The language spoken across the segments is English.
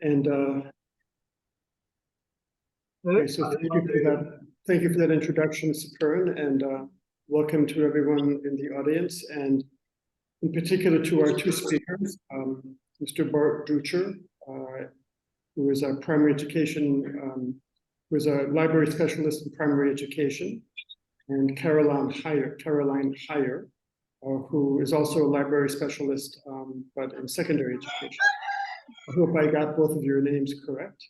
And okay, so thank you for that. Thank you for that introduction, Sapern, and welcome to everyone in the audience, and in particular to our two speakers, Mr. Bart Ducher, who is a primary education, who is a library specialist in primary education, and Caroline Heyer, who is also a library specialist, but in secondary education. I hope I got both of your names correct.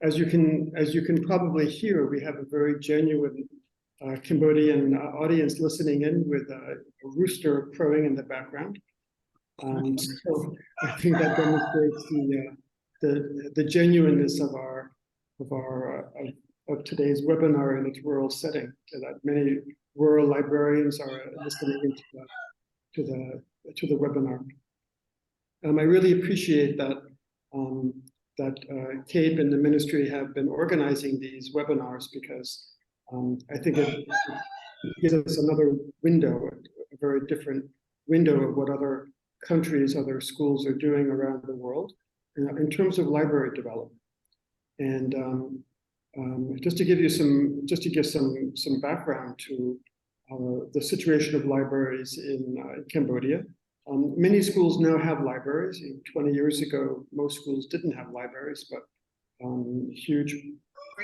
As you can probably hear, we have a very genuine Cambodian audience listening in with a rooster crowing in the background. So I think that demonstrates the genuineness of today's webinar in its rural setting, that many rural librarians are listening to the webinar. I really appreciate that CAPE and the ministry have been organizing these webinars, because I think it gives us another window, a very different window of what other countries, other schools are doing around the world in terms of library development. And just to give some background to the situation of libraries in Cambodia. Many schools now have libraries. 20 years ago, most schools didn't have libraries, but huge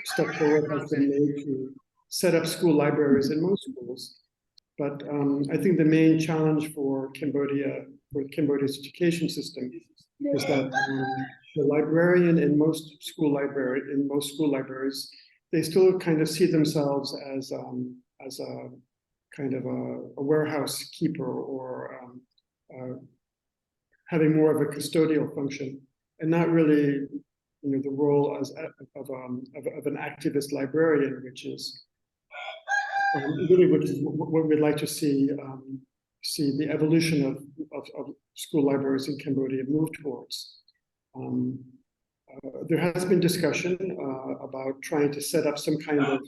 step forward has been made to set up school libraries in most schools. But I think the main challenge for Cambodia's education system is that the librarian in most school libraries, they still kind of see themselves as a kind of a warehouse keeper, or having more of a custodial function, and not really, the role of an activist librarian, which is what we'd like to see the evolution of school libraries in Cambodia move towards. There has been discussion about trying to set up some kind of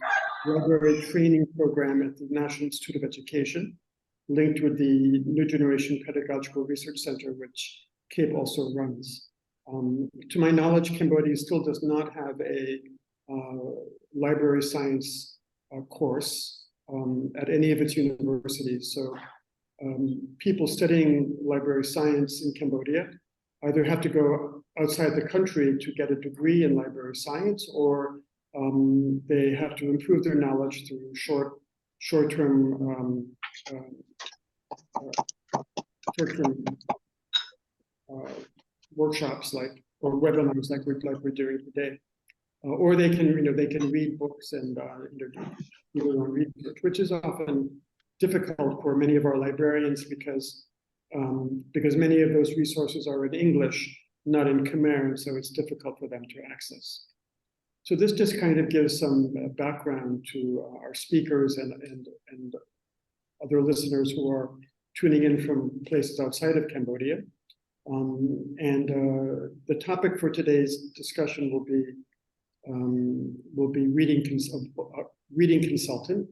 library training program at the National Institute of Education, linked with the New Generation Pedagogical Research Center, which CAPE also runs. To my knowledge, Cambodia still does not have a library science course at any of its universities. So people studying library science in Cambodia either have to go outside the country to get a degree in library science, or they have to improve their knowledge through short-term workshops or webinars like we're doing today, or they can read books and do their own research, which is often difficult for many of our librarians, because many of those resources are in English, not in Khmer, and so it's difficult for them to access. So this just kind of gives some background to our speakers and other listeners who are tuning in from places outside of Cambodia. The topic for today's discussion will be reading consultant,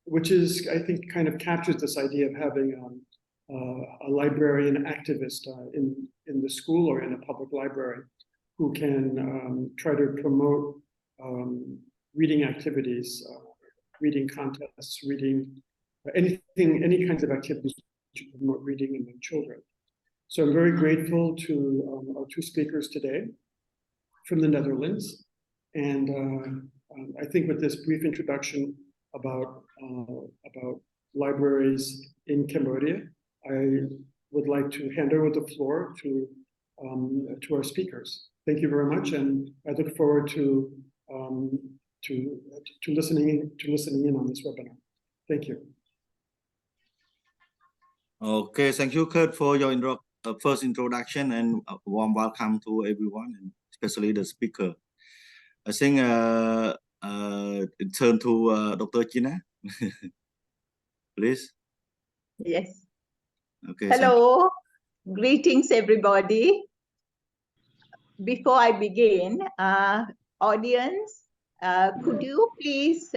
which is, I think, kind of captures this idea of having a librarian activist in the school or in a public library, who can try to promote reading activities, reading contests, reading any kinds of activities to promote reading among children. So I'm very grateful to our two speakers today from the Netherlands. And I think with this brief introduction about libraries in Cambodia, I would like to hand over the floor to our speakers. Thank you very much, and I look forward to listening in on this webinar. Thank you. Okay, thank you, Kurt, for your first introduction, and a warm welcome to everyone, and especially the speaker. I think turn to Dr. Gina, please. Yes. Okay. Hello, greetings everybody. Before I begin, audience, could you please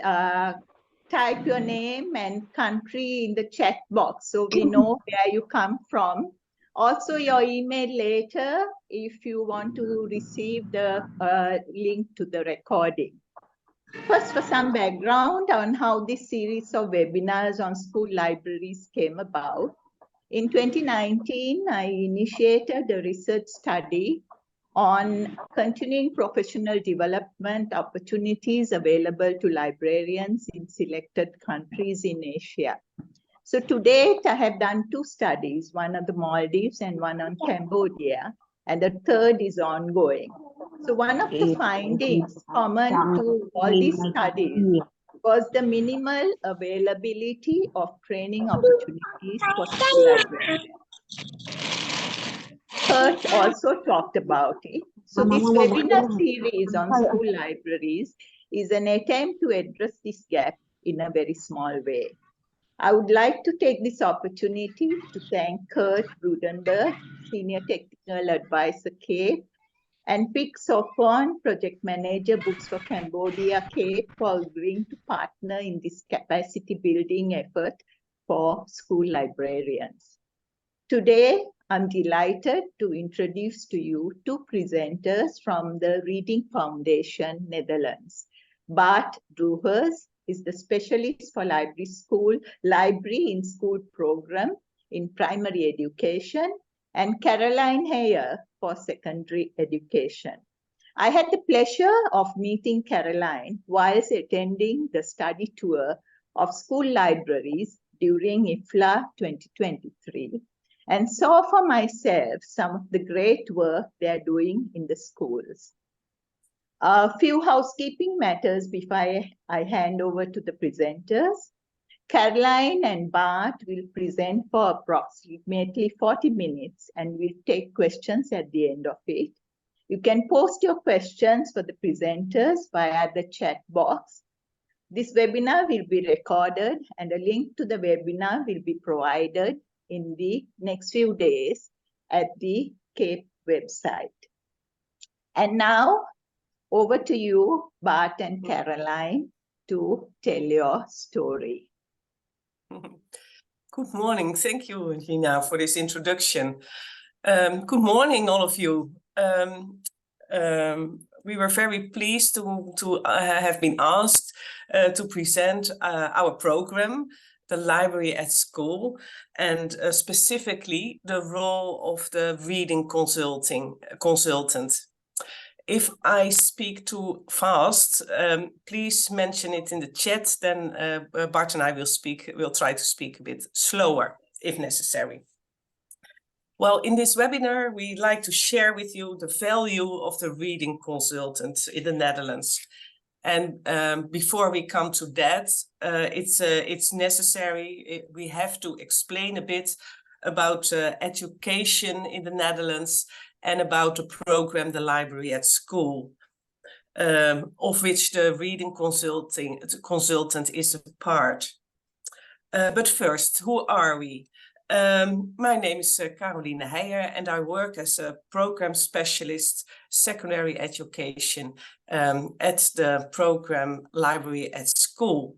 type your name and country in the chat box so we know where you come from? Also, your email later if you want to receive the link to the recording. First, for some background on how this series of webinars on school libraries came about. In 2019, I initiated a research study on continuing professional development opportunities available to librarians in selected countries in Asia. So to date, I have done 2 studies, one on the Maldives and one on Cambodia, and the third is ongoing. So one of the findings common to all these studies was the minimal availability of training opportunities for school librarians. Kurt also talked about it. So this webinar series on school libraries is an attempt to address this gap in a very small way. I would like to take this opportunity to thank Kurt Brudenberg, Senior Technical Advisor, CAPE, and Pik Sophon, Project Manager, Books for Cambodia, CAPE, for agreeing to partner in this capacity building effort for school librarians. Today, I'm delighted to introduce to you 2 presenters from the Reading Foundation, Netherlands. Bart Droogers is the specialist for library in school program in primary education, and Caroline Heyer for secondary education. I had the pleasure of meeting Caroline whilst attending the study tour of school libraries during IFLA 2023, and saw for myself some of the great work they are doing in the schools. A few housekeeping matters before I hand over to the presenters. Caroline and Bart will present for approximately 40 minutes and we'll take questions at the end of it. You can post your questions for the presenters via the chat box. This webinar will be recorded and a link to the webinar will be provided in the next few days at the CAPE website. And now, over to you, Bart and Caroline, to tell your story. Good morning. Thank you, Gina, for this introduction. Good morning, all of you. We were very pleased to have been asked to present our program, the Library at School, and specifically the role of the reading consultant. If I speak too fast, please mention it in the chat, then Bart and I will try to speak a bit slower if necessary. Well, in this webinar, we like to share with you the value of the reading consultant in the Netherlands. And before we come to that, it's necessary, we have to explain a bit about education in the Netherlands and about the program, the Library at School, of which the reading consultant is a part. But first, who are we? My name is Caroline Heyer, and I work as a program specialist, secondary education, at the program Library at School.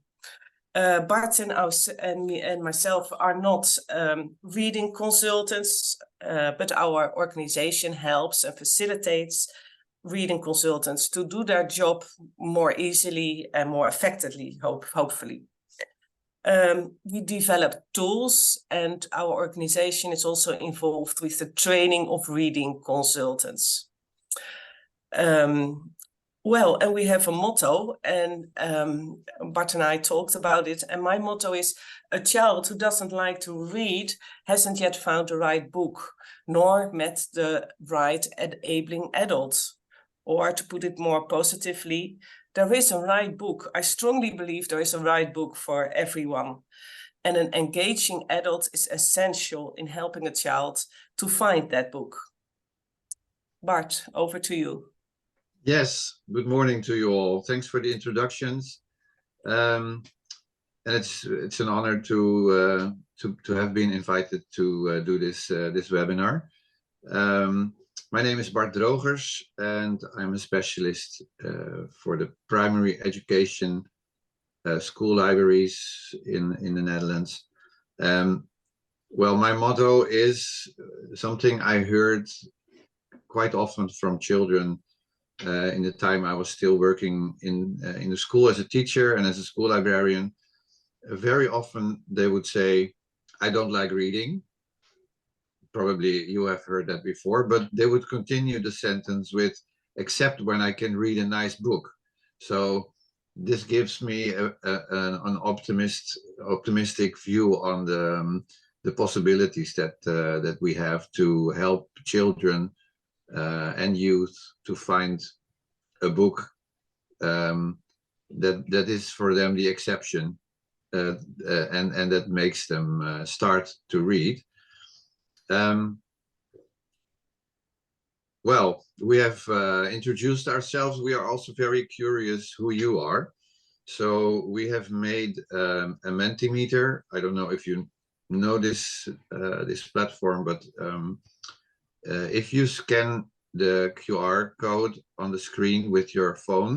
Bart and myself are not reading consultants, but our organization helps and facilitates reading consultants to do their job more easily and more effectively, hopefully. We develop tools, and our organization is also involved with the training of reading consultants. Well, and we have a motto, and Bart and I talked about it, and my motto is: a child who doesn't like to read hasn't yet found the right book, nor met the right enabling adult. Or to put it more positively, there is a right book. I strongly believe there is a right book for everyone. And an engaging adult is essential in helping a child to find that book. Bart, over to you. Yes, good morning to you all. Thanks for the introductions. And it's an honor to have been invited to do this webinar. My name is Bart Droogers, and I'm a specialist for the primary education school libraries in the Netherlands. Well, my motto is something I heard quite often from children in the time I was still working in the school as a teacher and as a school librarian. Very often they would say, "I don't like reading." Probably you have heard that before, but they would continue the sentence with, "except when I can read a nice book." So this gives me an optimistic view on the possibilities that we have to help children and youth to find a book that is for them the exception, and that makes them start to read. Well, we have introduced ourselves. We are also very curious who you are. So we have made a Mentimeter. I don't know if you know this platform, but if you scan the QR code on the screen with your phone,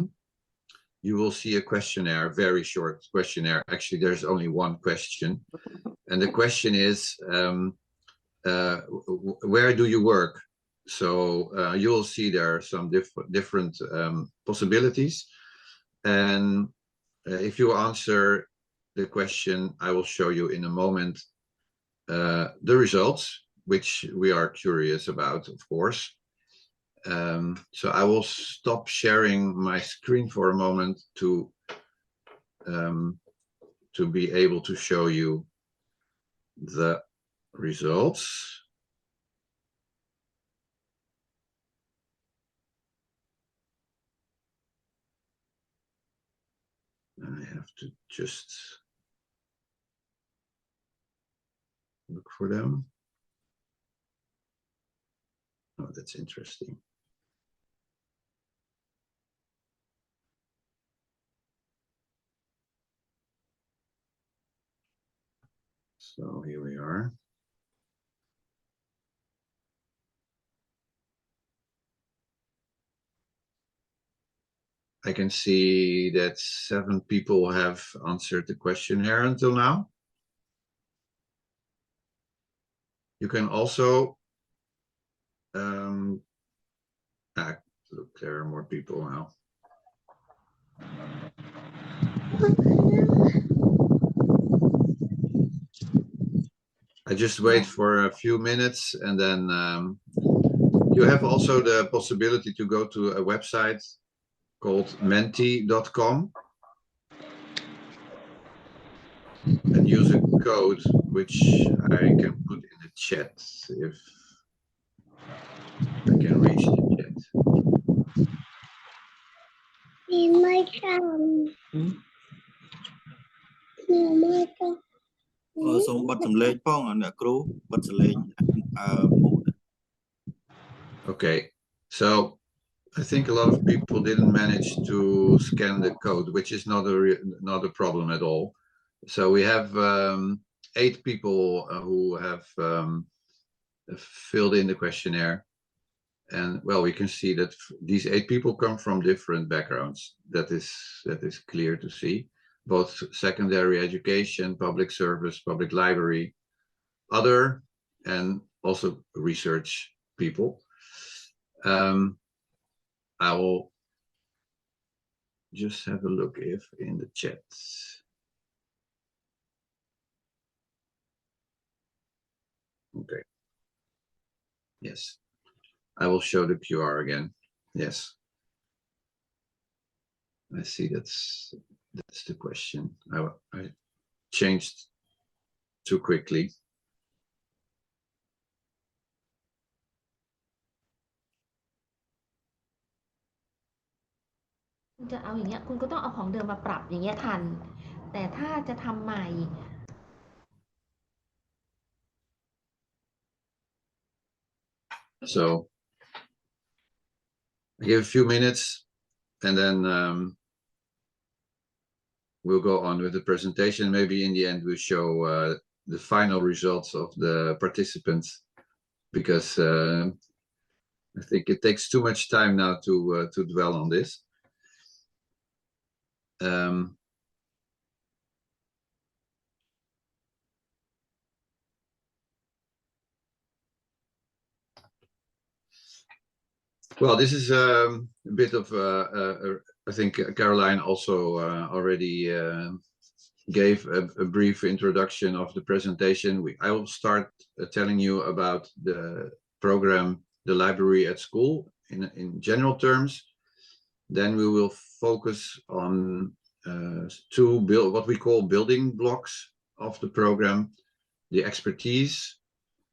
you will see a questionnaire, very short questionnaire. Actually, there's only one question. And the question is, where do you work? So you'll see there are some different possibilities. And if you answer the question, I will show you in a moment the results, which we are curious about, of course. So I will stop sharing my screen for a moment to be able to show you the results. I have to just look for them. Oh, that's interesting. So here we are. I can see that 7 people have answered the questionnaire until now. You can also, look, there are more people now. I just wait for a few minutes, and then you have also the possibility to go to a website called menti.com and use a code which I can put in the chat if I can reach the chat. Okay, so I think a lot of people didn't manage to scan the code, which is not a problem at all. So we have 8 people who have filled in the questionnaire, and well, we can see that these 8 people come from different backgrounds. That is clear to see. Both secondary education, public service, public library, other, and also research people. I will just have a look if in the chat. Okay. Yes. I will show the QR again. Yes. I see that's the question. I changed too quickly. จะเอาอย่างเงี้ยคุณก็ต้องเอาของเดิมมาปรับอย่างเงี้ยทันแต่ถ้าจะทำใหม่ So I give a few minutes, and then we'll go on with the presentation. Maybe in the end we'll show the final results of the participants, because I think it takes too much time now to dwell on this. Well, this is a bit of, I think Caroline also already gave a brief introduction of the presentation. I will start telling you about the program, The Library at School, in general terms. Then we will focus on what we call building blocks of the program, the expertise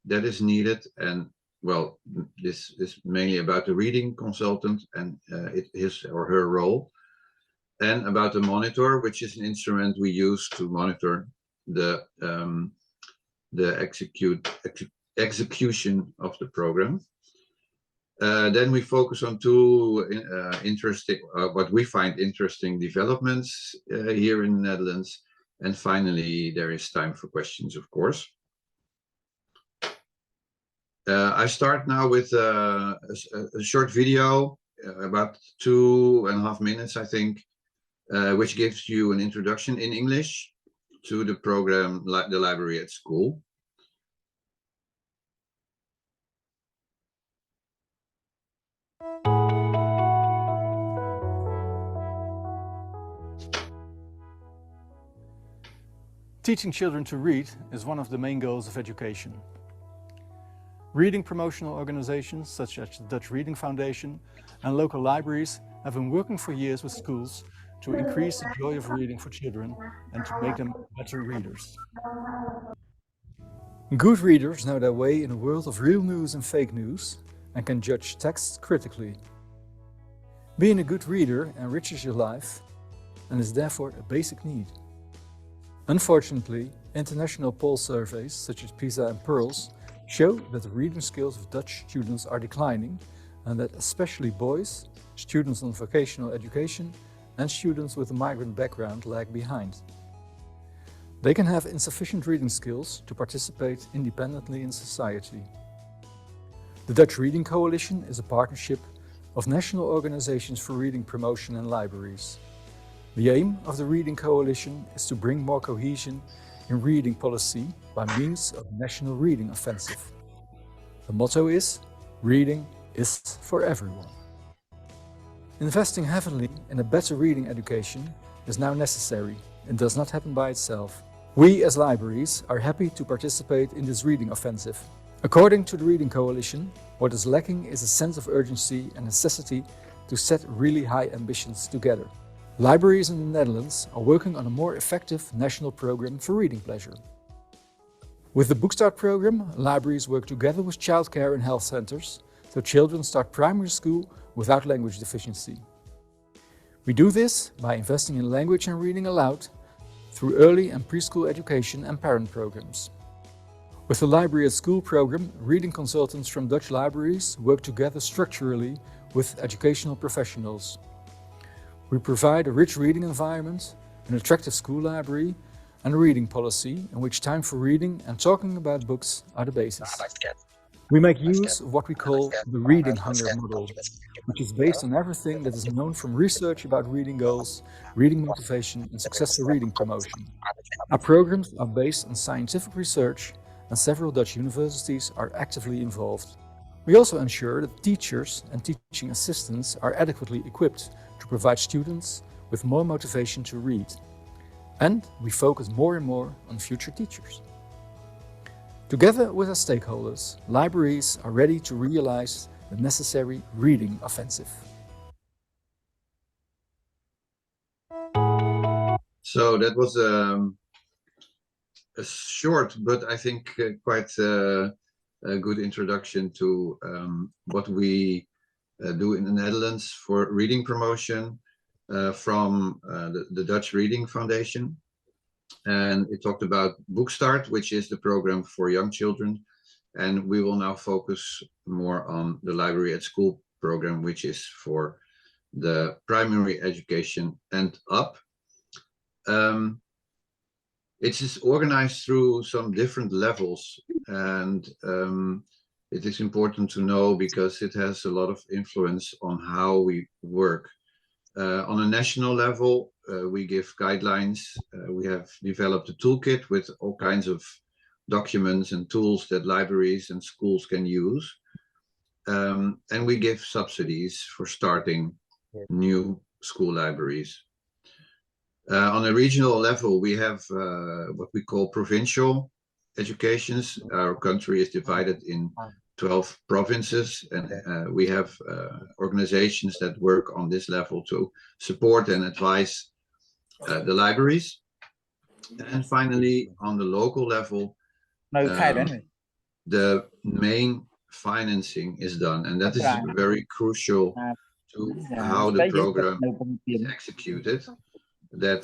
that is needed, and well, this is mainly about the reading consultant and his or her role, and about the monitor, which is an instrument we use to monitor the execution of the program. Then we focus on two interesting, what we find interesting developments here in the Netherlands. And finally, there is time for questions, of course. I start now with a short video, about 2.5 minutes, I think, which gives you an introduction in English to the program, The Library at School. Teaching children to read is one of the main goals of education. Reading promotional organizations such as the Dutch Reading Foundation and local libraries have been working for years with schools to increase the joy of reading for children and to make them better readers. Good readers know their way in a world of real news and fake news and can judge texts critically. Being a good reader enriches your life and is therefore a basic need. Unfortunately, international poll surveys such as PISA and PIRLS show that the reading skills of Dutch students are declining and that especially boys, students on vocational education and students with a migrant background lag behind. They can have insufficient reading skills to participate independently in society. The Dutch Reading Coalition is a partnership of national organizations for reading promotion and libraries. The aim of the Reading Coalition is to bring more cohesion in reading policy by means of a national reading offensive. The motto is, reading is for everyone. Investing heavily in a better reading education is now necessary and does not happen by itself. We as libraries are happy to participate in this reading offensive. According to the Reading Coalition, what is lacking is a sense of urgency and necessity to set really high ambitions together. Libraries in the Netherlands are working on a more effective national program for reading pleasure. With the Boekstart program, libraries work together with childcare and health centers so children start primary school without language deficiency. We do this by investing in language and reading aloud through early and preschool education and parent programs. With the Library at School program, reading consultants from Dutch libraries work together structurally with educational professionals. We provide a rich reading environment, an attractive school library, and a reading policy in which time for reading and talking about books are the basis. We make use of what we call the reading hunger model, which is based on everything that is known from research about reading goals, reading motivation, and successful reading promotion. Our programs are based on scientific research, and several Dutch universities are actively involved. We also ensure that teachers and teaching assistants are adequately equipped to provide students with more motivation to read. And we focus more and more on future teachers. Together with our stakeholders, libraries are ready to realize the necessary reading offensive. So that was a short, but I think quite a good introduction to what we do in the Netherlands for reading promotion from the Dutch Reading Foundation. And it talked about Boekstart, which is the program for young children. And we will now focus more on the Library at School program, which is for the primary education and up. It is organized through some different levels, and it is important to know because it has a lot of influence on how we work. On a national level, we give guidelines. We have developed a toolkit with all kinds of documents and tools that libraries and schools can use. And we give subsidies for starting new school libraries. On a regional level, we have what we call provincial educations. Our country is divided in 12 provinces, and we have organizations that work on this level to support and advise the libraries. And finally, on the local level, the main financing is done, and that is very crucial to how the program is executed. That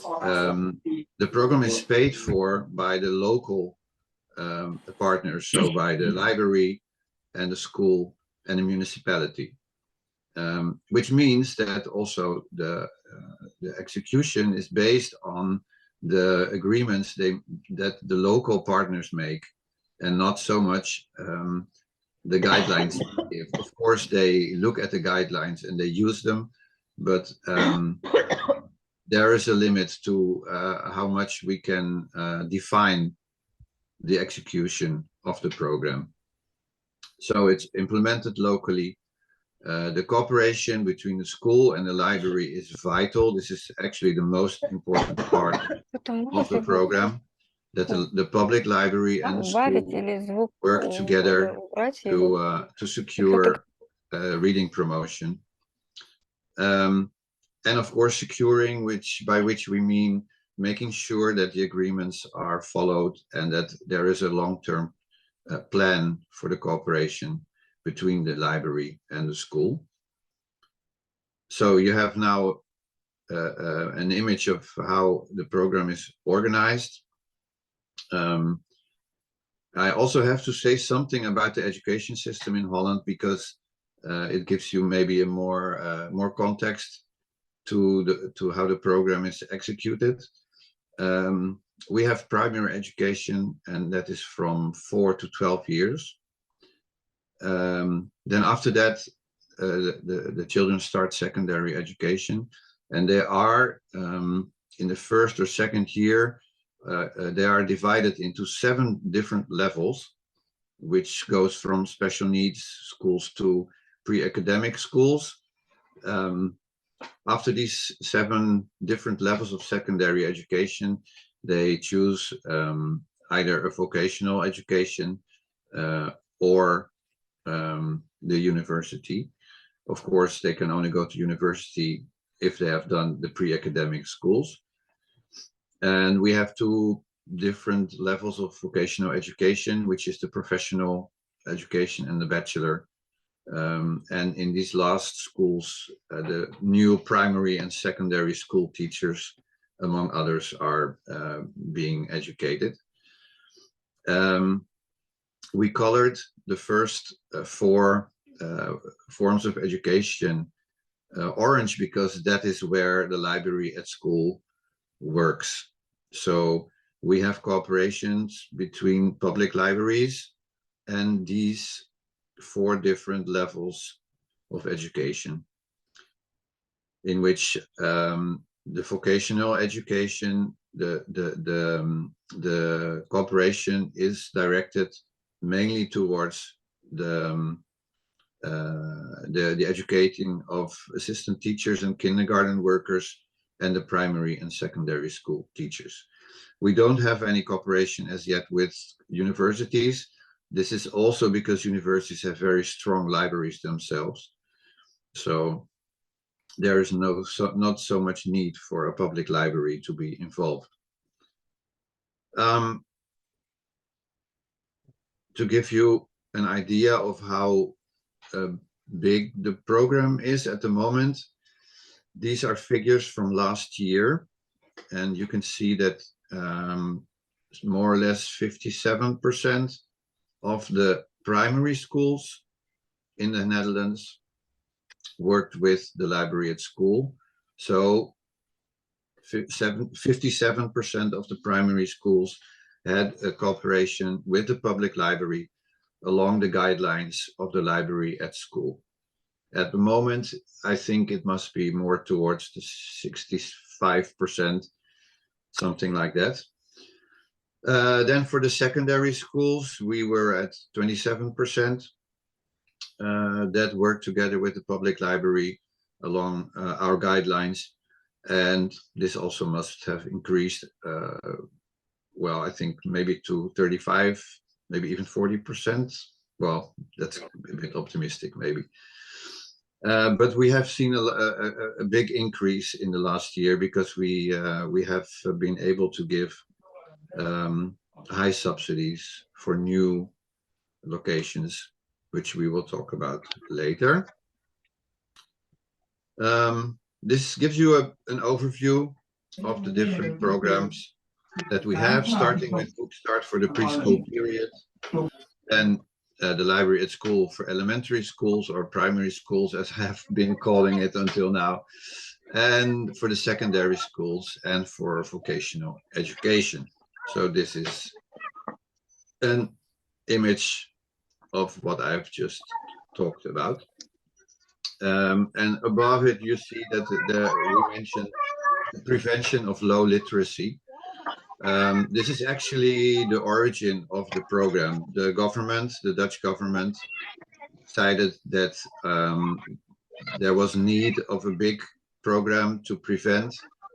the program is paid for by the local partners, so by the library and the school and the municipality, which means that also the execution is based on the agreements that the local partners make, and not so much the guidelines. Of course, they look at the guidelines and they use them, but there is a limit to how much we can define the execution of the program. So it's implemented locally. The cooperation between the school and the library is vital. This is actually the most important part of the program, that the public library and the school work together to secure reading promotion. And of course, securing, by which we mean making sure that the agreements are followed and that there is a long-term plan for the cooperation between the library and the school. So you have now an image of how the program is organized. I also have to say something about the education system in Holland, because it gives you maybe a more context to how the program is executed. We have primary education, and that is from 4 to 12 years. Then after that, the children start secondary education, and they are in the first or second year, they are divided into 7 different levels, which goes from special needs schools to pre-academic schools. After these 7 different levels of secondary education, they choose either a vocational education or the university. Of course, they can only go to university if they have done the pre-academic schools. And we have 2 different levels of vocational education, which is the professional education and the bachelor. And in these last schools, the new primary and secondary school teachers, among others, are being educated. We colored the first 4 forms of education orange, because that is where the library at school works. So we have cooperations between public libraries and these 4 different levels of education, in which the vocational education, the cooperation is directed mainly towards the educating of assistant teachers and kindergarten workers and the primary and secondary school teachers. We don't have any cooperation as yet with universities. This is also because universities have very strong libraries themselves. So there is not so much need for a public library to be involved. To give you an idea of how big the program is at the moment, these are figures from last year, and you can see that more or less 57% of the primary schools in the Netherlands worked with the library at school. So 57% of the primary schools had a cooperation with the public library along the guidelines of the library at school. At the moment, I think it must be more towards the 65%, something like that. Then for the secondary schools, we were at 27%. that work together with the public library along our guidelines. And this also must have increased, well, I think maybe to 35, maybe even 40%. Well, that's a bit optimistic, maybe. But we have seen a big increase in the last year because we have been able to give high subsidies for new locations, which we will talk about later. This gives you an overview of the different programs that we have, starting with Book Start for the preschool period, and the Library at School for elementary schools or primary schools, as I have been calling it until now, and for the secondary schools and for vocational education. So this is an image of what I've just talked about. And above it, you see that we mentioned the prevention of low literacy. This is actually the origin of the program. The government, the Dutch government, decided that there was need of a big program to prevent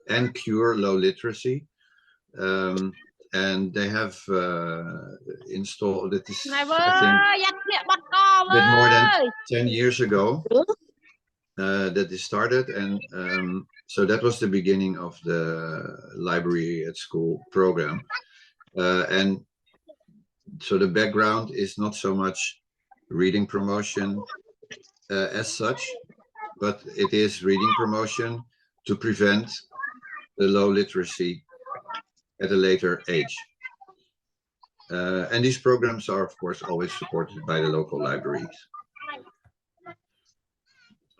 and cure low literacy. And they have installed it, I think, a bit more than 10 years ago that this started. And so that was the beginning of the Library at School program. And so the background is not so much reading promotion as such, but it is reading promotion to prevent the low literacy at a later age. And these programs are, of course, always supported by the local libraries.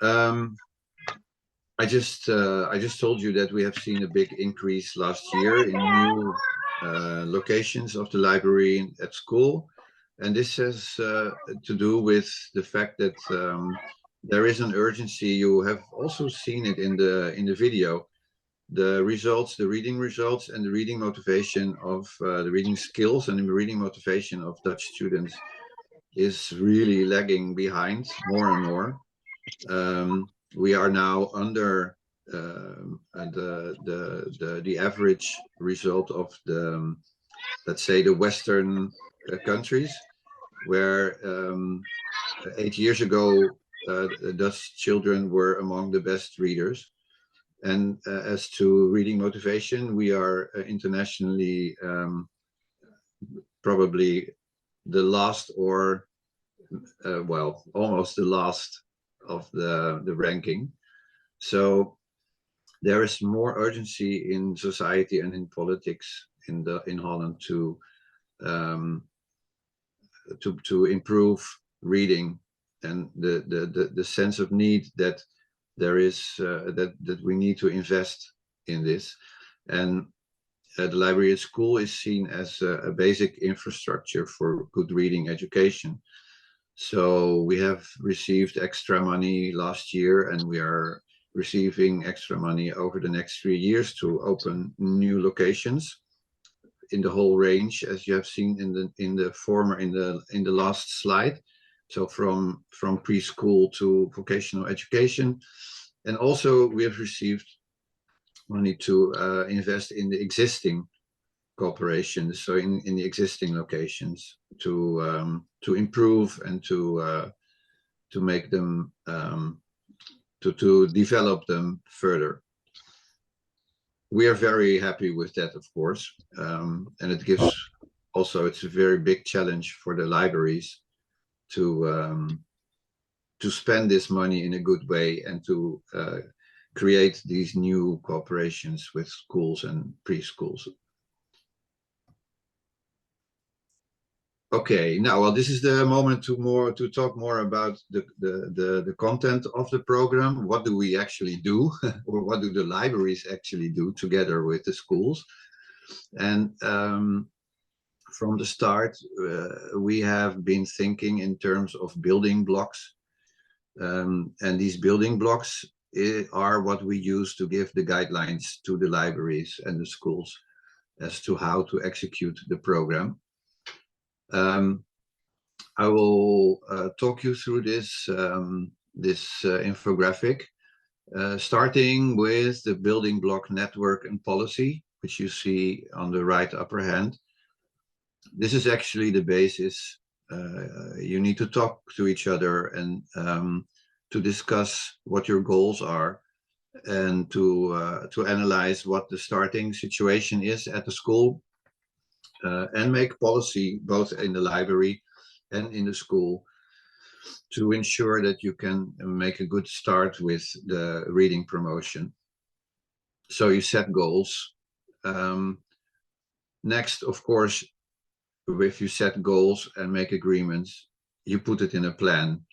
I just told you that we have seen a big increase last year in new locations of the Library at School, and this has to do with the fact that there is an urgency. You have also seen it in the video. The results, the reading results, and the reading motivation of the reading skills and the reading motivation of Dutch students is really lagging behind more and more. We are now under the average result of the, let's say, the Western countries, where 8 years ago Dutch children were among the best readers. And as to reading motivation, we are internationally probably the last, or well, almost the last of the ranking. So there is more urgency in society and in politics in Holland to improve reading, and the sense of need that there is that we need to invest in this. And the Library at School is seen as a basic infrastructure for good reading education. So we have received extra money last year, and we are receiving extra money over the next 3 years to open new locations in the whole range, as you have seen in the last slide. So from preschool to vocational education. And also we have received money to invest in the existing corporations, so in the existing locations, to improve and to make them to develop them further. We are very happy with that, of course, and it gives also, it's a very big challenge for the libraries to spend this money in a good way and to create these new cooperations with schools and preschools. Okay, now, well, this is the moment to talk more about the content of the program. What do we actually do, or what do the libraries actually do together with the schools? And from the start, we have been thinking in terms of building blocks. And these building blocks are what we use to give the guidelines to the libraries and the schools as to how to execute the program. I will talk you through this infographic, starting with the building block network and policy, which you see on the right upper hand. This is actually the basis. You need to talk to each other and to discuss what your goals are, and to analyze what the starting situation is at the school, and make policy both in the library and in the school to ensure that you can make a good start with the reading promotion. So you set goals. Next, of course, if you set goals and make agreements, you put it in a plan.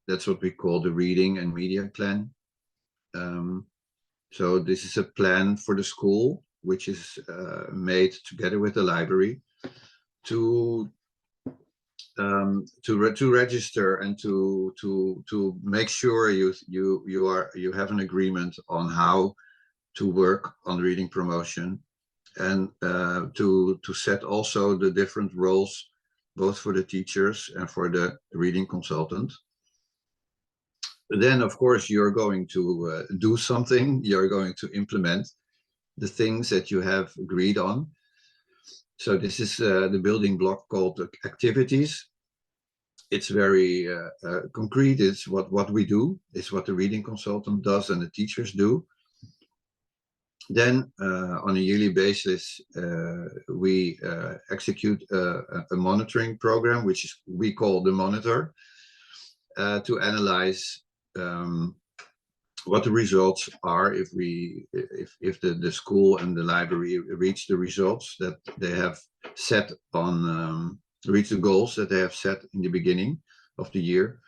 That's what we call the reading and media plan. So this is a plan for the school, which is made together with the library to register and to make sure you have an agreement on how to work on reading promotion, and to set also the different roles, both for the teachers and for the reading consultant. Then, of course, you're going to do something. You're going to implement the things that you have agreed on. So this is the building block called activities. It's very concrete. It's what we do. It's what the reading consultant does and the teachers do. Then on a yearly basis, we execute a monitoring program, which we call the monitor, to analyze what the results are, if the school and the library reach the results that they have set on, reach the goals that they have set in the beginning of the year.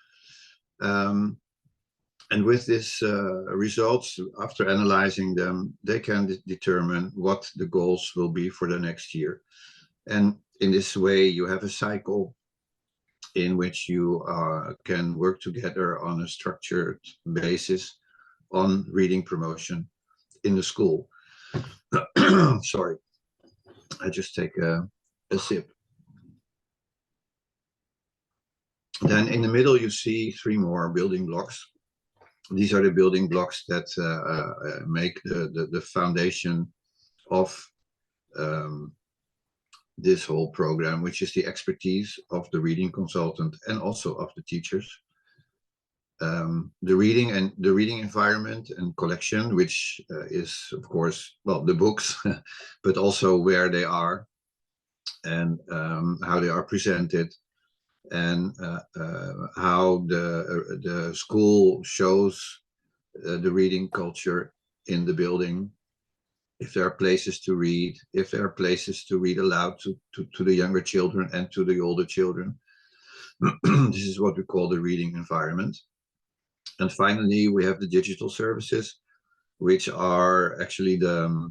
And with this results, after analyzing them, they can determine what the goals will be for the next year. And in this way, you have a cycle in which you can work together on a structured basis on reading promotion in the school. Sorry, I just take a sip. Then in the middle, you see 3 more building blocks. These are the building blocks that make the foundation of this whole program, which is the expertise of the reading consultant and also of the teachers. The reading environment and collection, which is, of course, well, the books, but also where they are and how they are presented, and how the school shows the reading culture in the building. If there are places to read, if there are places to read aloud to the younger children and to the older children. This is what we call the reading environment. And finally, we have the digital services, which are actually the,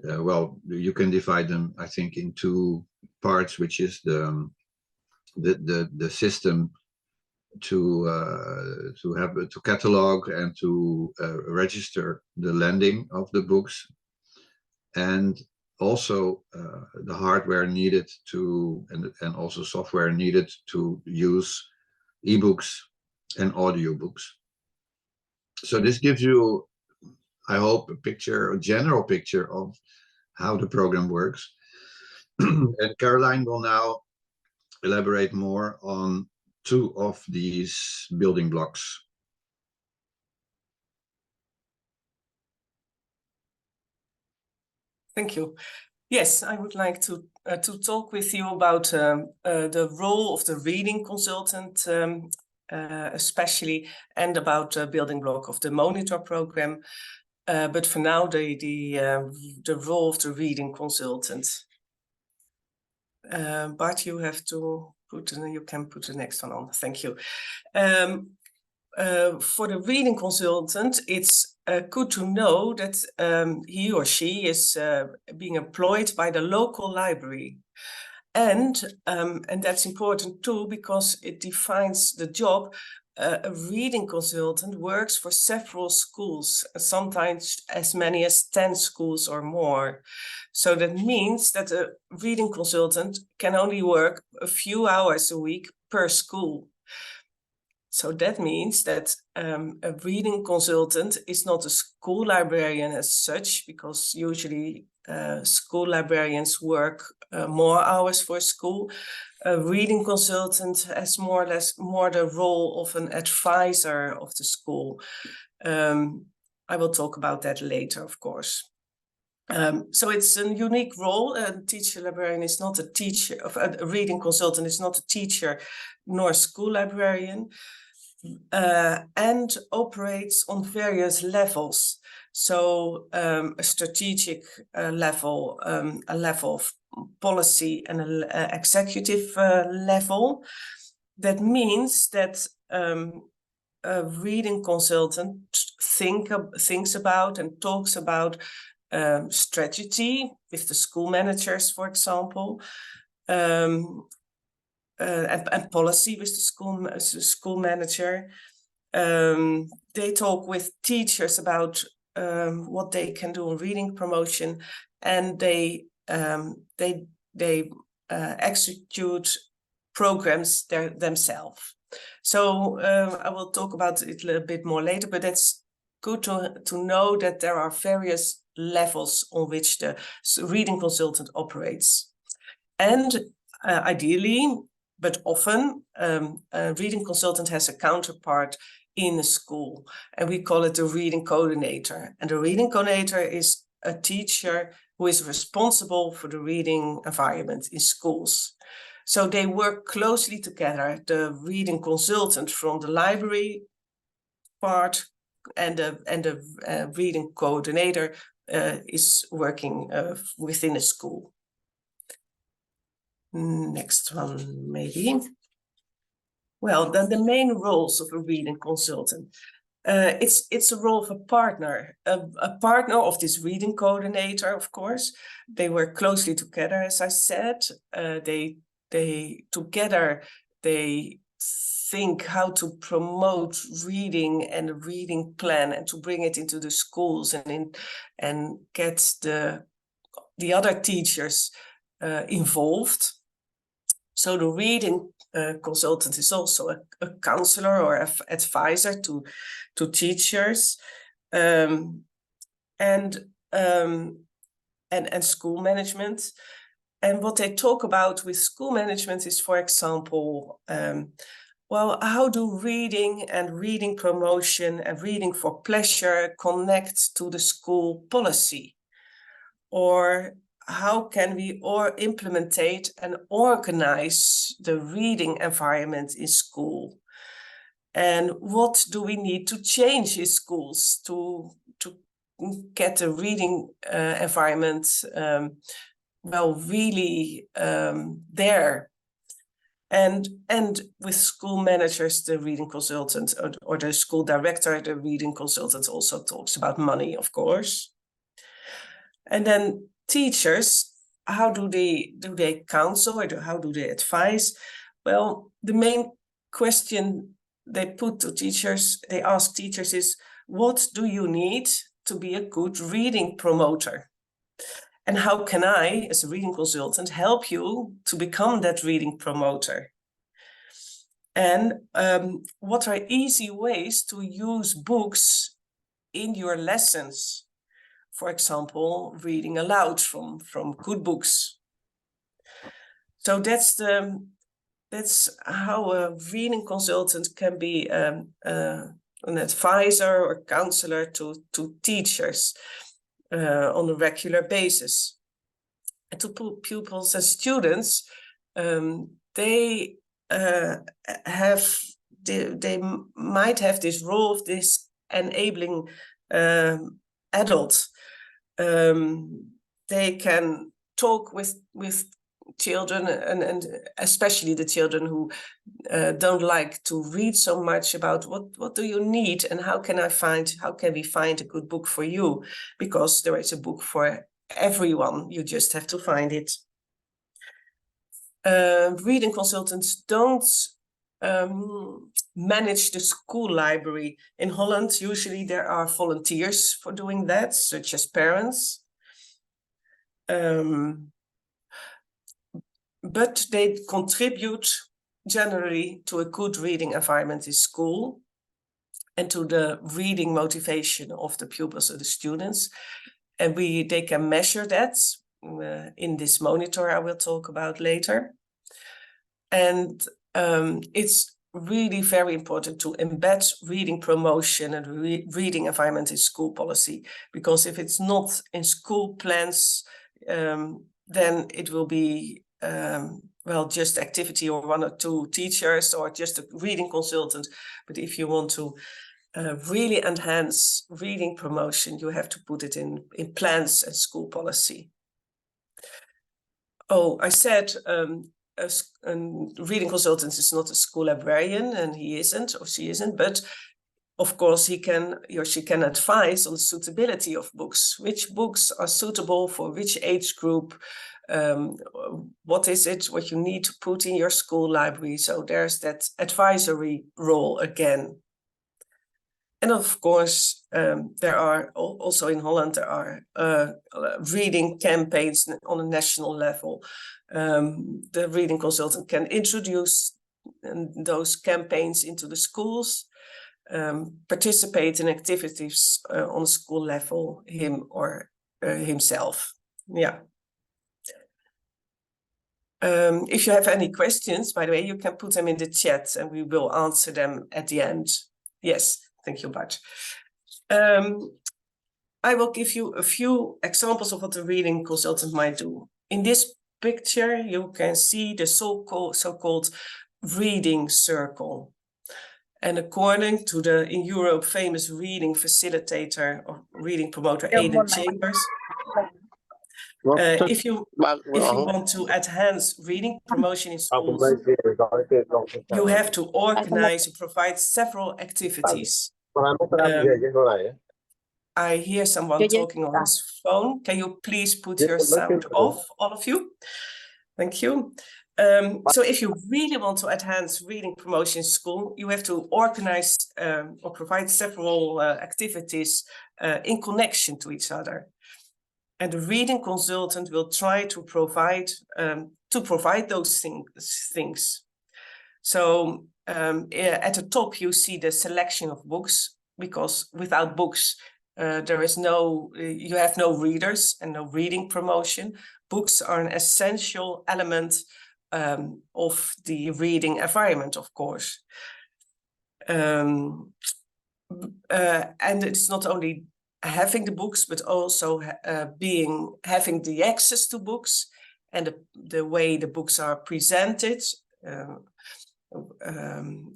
well, you can divide them, I think, in 2 parts, which is the system to catalog and to register the lending of the books, and also the hardware needed to, and also software needed to use ebooks and audiobooks. So this gives you, I hope, a general picture of how the program works. And Caroline will now elaborate more on 2 of these building blocks. Thank you. Yes, I would like to talk with you about the role of the reading consultant, especially, and about the building block of the monitor program. But for now, the role of the reading consultant. Bart, you have to you can put the next one on. Thank you. For the reading consultant, it's good to know that he or she is being employed by the local library. And that's important too, because it defines the job a reading consultant works for several schools, sometimes as many as 10 schools or more. So that means that a reading consultant can only work a few hours a week per school. So that means that a reading consultant is not a school librarian as such, because usually school librarians work more hours for school. A reading consultant has more or less the role of an advisor of the school. I will talk about that later, of course. So it's a unique role. A teacher librarian is not a teacher, a reading consultant is not a teacher nor a school librarian, and operates on various levels. So a strategic level, a level of policy, and an executive level. That means that a reading consultant thinks about and talks about strategy with the school managers, for example, and policy with the school manager. They talk with teachers about what they can do in reading promotion, and they execute programs themselves. So I will talk about it a little bit more later, but it's good to know that there are various levels on which the reading consultant operates. And ideally, but often, a reading consultant has a counterpart in the school, and we call it the reading coordinator. And the reading coordinator is a teacher who is responsible for the reading environment in schools. So they work closely together, the reading consultant from the library part and the reading coordinator is working within a school. Next one, maybe. Well, then the main roles of a reading consultant. It's a role of a partner of this reading coordinator, of course. They work closely together, as I said. They together think how to promote reading and a reading plan, and to bring it into the schools, and get the other teachers involved. So the reading consultant is also a counselor or advisor to teachers, and school management. And what they talk about with school management is, for example, well, how do reading and reading promotion and reading for pleasure connect to the school policy? Or how can we implement and organize the reading environment in school? And what do we need to change in schools to get the reading environment really there? And with school managers, the reading consultant or the school director, the reading consultant also talks about money, of course. And then teachers, how do they counsel, or how do they advise? Well, the main question they put to teachers, they ask teachers is, what do you need to be a good reading promoter? And how can I, as a reading consultant, help you to become that reading promoter? And what are easy ways to use books in your lessons? For example, reading aloud from good books. So that's how a reading consultant can be an advisor or counselor to teachers on a regular basis. And to pupils and students, they might have this role of this enabling adult. They can talk with children, and especially the children who don't like to read so much, about what do you need, and how can we find a good book for you? Because there is a book for everyone, you just have to find it. Reading consultants don't manage the school library. In Holland, usually there are volunteers for doing that, such as parents. But they contribute generally to a good reading environment in school and to the reading motivation of the pupils or the students. And they can measure that in this monitor I will talk about later. And it's really very important to embed reading promotion and reading environment in school policy, because if it's not in school plans, then it will be well, just activity or 1 or 2 teachers or just a reading consultant. But if you want to really enhance reading promotion, you have to put it in plans and school policy. Oh, I said a reading consultant is not a school librarian, and he isn't or she isn't, but of course he or she can advise on the suitability of books, which books are suitable for which age group, what is it, what you need to put in your school library. So there's that advisory role again. And of course, there are also in Holland, there are reading campaigns on a national level. The reading consultant can introduce those campaigns into the schools, participate in activities on school level, him or himself. Yeah. If you have any questions, by the way, you can put them in the chat and we will answer them at the end. Yes. Thank you, Bart. I will give you a few examples of what the reading consultant might do. In this picture, you can see the so-called reading circle. And according to the, in Europe, famous reading facilitator or reading promoter, Aidan Chambers, if you want to enhance reading promotion in schools, you have to organize and provide several activities. I hear someone talking on his phone. Can you please put your sound off, all of you? Thank you. So if you really want to enhance reading promotion in school, you have to organize or provide several activities in connection to each other. And the reading consultant will try to provide those things. So at the top, you see the selection of books, because without books, there is you have no readers and no reading promotion. Books are an essential element of the reading environment, of course. And it's not only having the books, but also having the access to books and the way the books are presented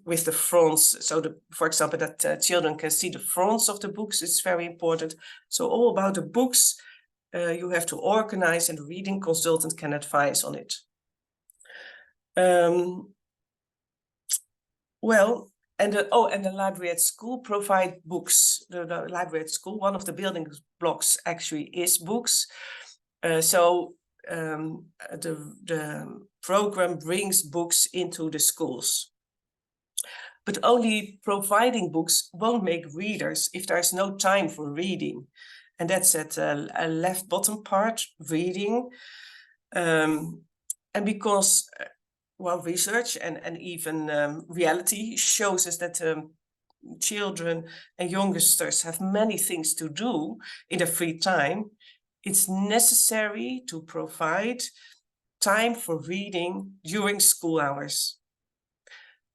with the fronts. So, for example, that children can see the fronts of the books is very important. So all about the books you have to organize, and the reading consultant can advise on it. Well, and the library at school provide books. The library at school, one of the building blocks actually is books. So the program brings books into the schools. But only providing books won't make readers if there's no time for reading. And that's at a left bottom part, reading. And because well, research and even reality shows us that children and youngsters have many things to do in their free time, it's necessary to provide time for reading during school hours.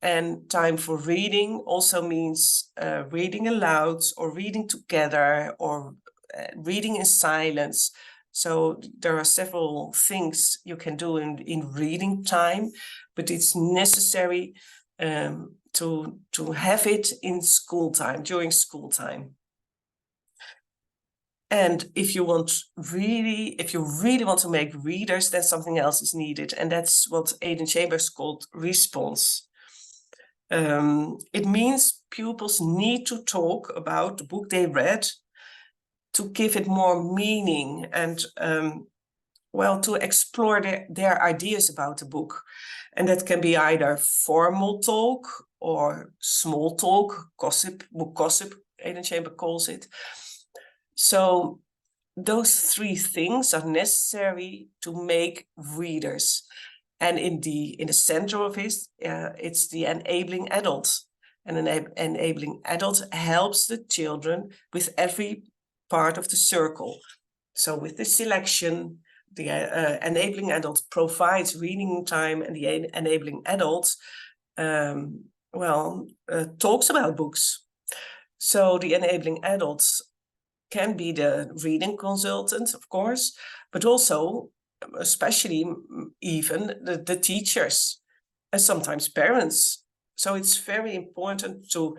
And time for reading also means reading aloud or reading together or reading in silence. So there are several things you can do in reading time, but it's necessary to have it in school time, during school time. And if you really want to make readers, then something else is needed. And that's what Aidan Chambers called response. It means pupils need to talk about the book they read, to give it more meaning and well, to explore their ideas about the book. And that can be either formal talk or small talk, gossip, Eden Chamber calls it. So those three things are necessary to make readers. And in the center of it, it's the enabling adult. And an enabling adult helps the children with every part of the circle. So with the selection, the enabling adult provides reading time, and the enabling adult, talks about books. So the enabling adults can be the reading consultant, of course, but also, especially even the teachers and sometimes parents. So it's very important to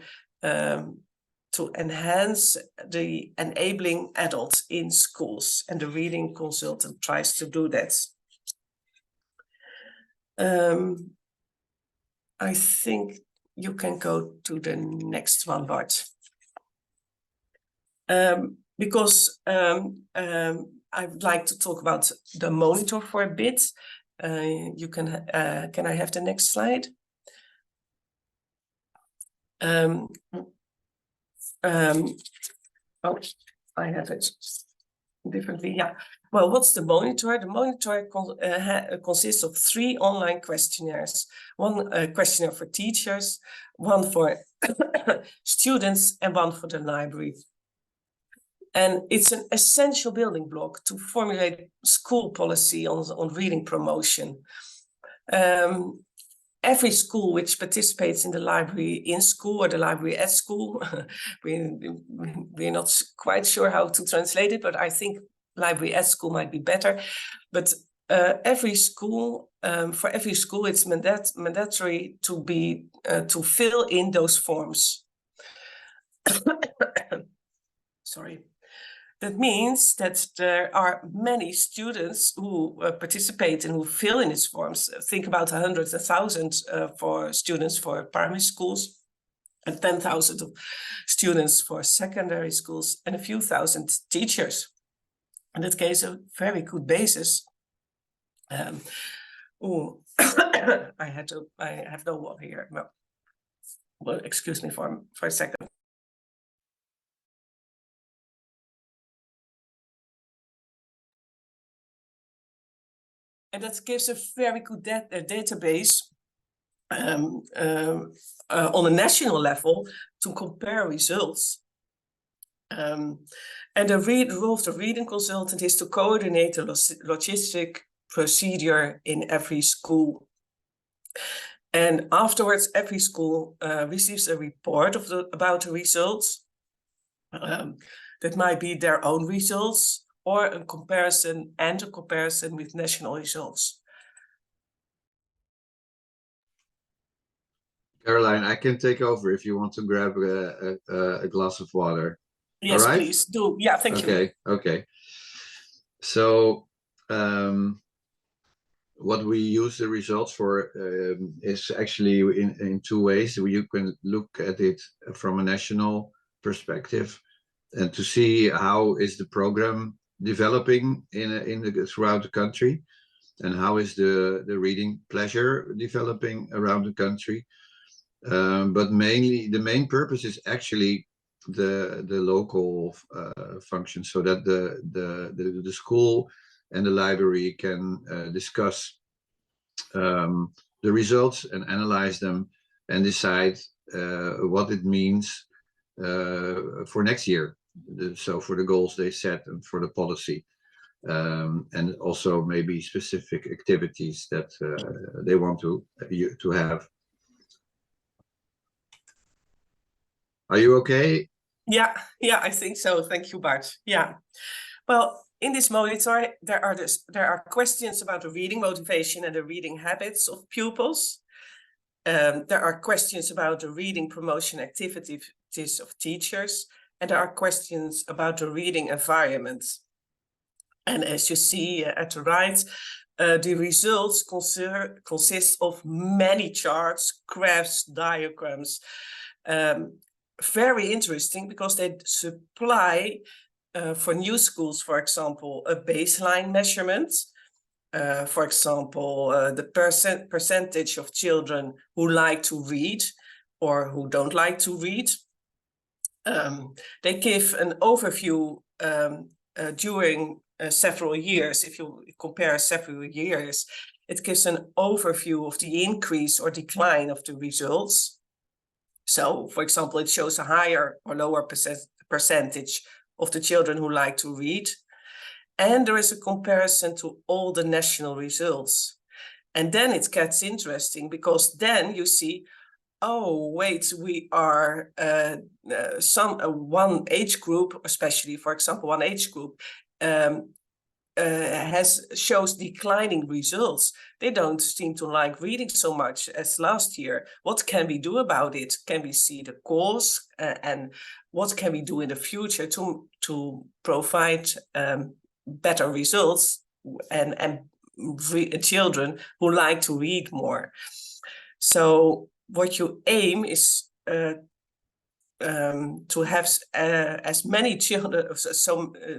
enhance the enabling adult in schools, and the reading consultant tries to do that. I think you can go to the next one, Bart. Because I'd like to talk about the monitor for a bit. Can I have the next slide? Oh, I have it differently. Yeah. Well, what's the monitor? The monitor consists of 3 online questionnaires. One questionnaire for teachers, one for students, and one for the library. And it's an essential building block to formulate school policy on reading promotion. Every school which participates in the library in school or the library at school, we're not quite sure how to translate it, but I think library at school might be better. But every school, for every school, it's mandatory to fill in those forms. Sorry. That means that there are many students who participate and who fill in these forms. Think about 100,000 for students for primary schools, and 10,000 students for secondary schools, and a few thousand teachers. And that gives a very good basis. I have no one here. No. Well, excuse me for a second. And that gives a very good database on a national level to compare results. And the role of the reading consultant is to coordinate the logistic procedure in every school. And afterwards, every school receives a report about the results. That might be their own results, or a comparison with national results. Caroline, I can take over if you want to grab a glass of water. Yes, all right? Please do. Yeah, thank you. Okay. So what we use the results for is actually in 2 ways. You can look at it from a national perspective and to see how is the program developing throughout the country, and how is the reading pleasure developing around the country. But mainly the main purpose is actually the local function, so that the school and the library can discuss the results and analyze them and decide what it means for next year. So for the goals they set and for the policy, and also maybe specific activities that they want to have. Are you okay? Yeah, I think so. Thank you, Bart. Yeah. Well, in this monitor, there are questions about the reading motivation and the reading habits of pupils. There are questions about the reading promotion activities of teachers, and there are questions about the reading environment. And as you see at the right, the results consist of many charts, graphs, diagrams. Very interesting, because they supply for new schools, for example, a baseline measurement. For example, the percentage of children who like to read, or who don't like to read. They give an overview during several years. If you compare several years, it gives an overview of the increase or decline of the results. So, for example, it shows a higher or lower percentage of the children who like to read. And there is a comparison to all the national results. And then it gets interesting, because then you see, oh, wait, we are one age group, especially, for example, one age group shows declining results. They don't seem to like reading so much as last year. What can we do about it? Can we see the cause, and what can we do in the future to provide better results and children who like to read more? So what you aim is to have as many children,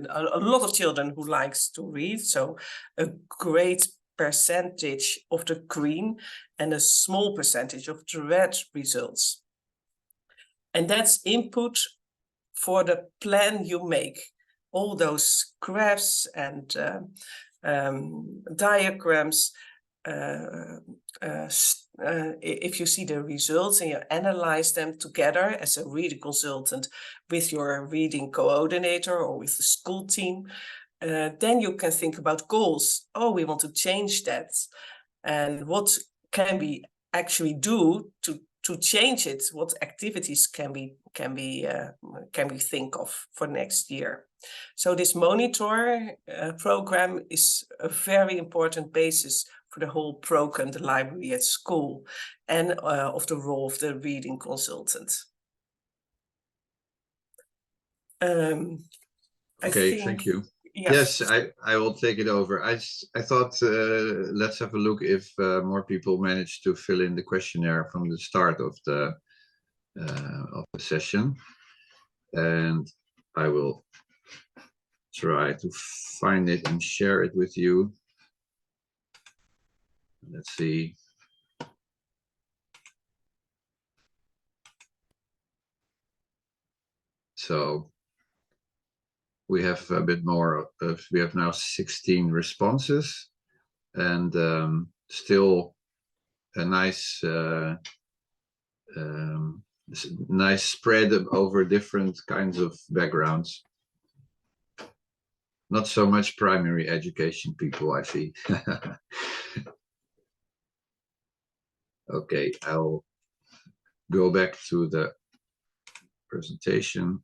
a lot of children who likes to read, so a great percentage of the green and a small percentage of the red results. And that's input for the plan you make. All those graphs and diagrams, if you see the results and you analyze them together as a reading consultant with your reading coordinator or with the school team, then you can think about goals. Oh, we want to change that. And what can we actually do to change it? What activities can we think of for next year? So this monitor program is a very important basis for the whole program, the library at school, and of the role of the reading consultant. Okay, thank you. Yes, I will take it over. I thought let's have a look if more people managed to fill in the questionnaire from the start of the session, and I will try to find it and share it with you. Let's see. So we have a bit more of, we have now 16 responses, and still a nice nice spread over different kinds of backgrounds. Not so much primary education people, I see. Okay, I'll go back to the presentation.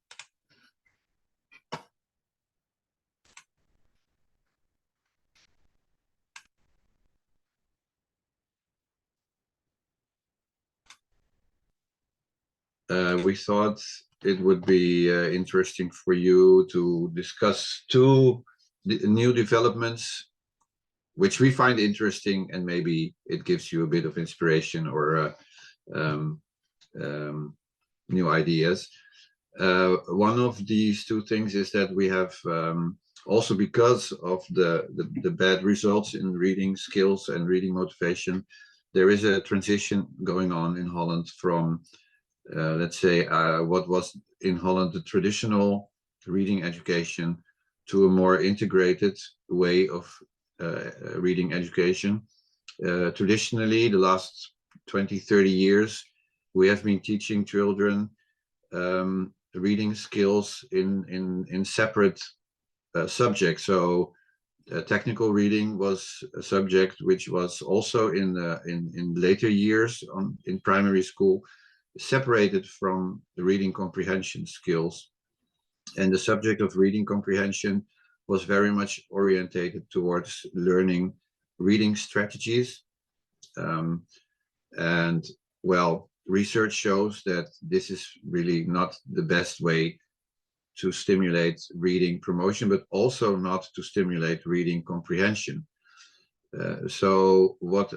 We thought it would be interesting for you to discuss two new developments which we find interesting, and maybe it gives you a bit of inspiration or new ideas. One of these two things is that we have also, because of the bad results in reading skills and reading motivation, there is a transition going on in Holland from let's say what was in Holland the traditional reading education to a more integrated way of reading education. Traditionally, the last 20-30 years, we have been teaching children reading skills in separate subjects. So technical reading was a subject which was also in later years in primary school separated from the reading comprehension skills, and the subject of reading comprehension was very much orientated towards learning reading strategies. And well, research shows that this is really not the best way to stimulate reading promotion, but also not to stimulate reading comprehension. So what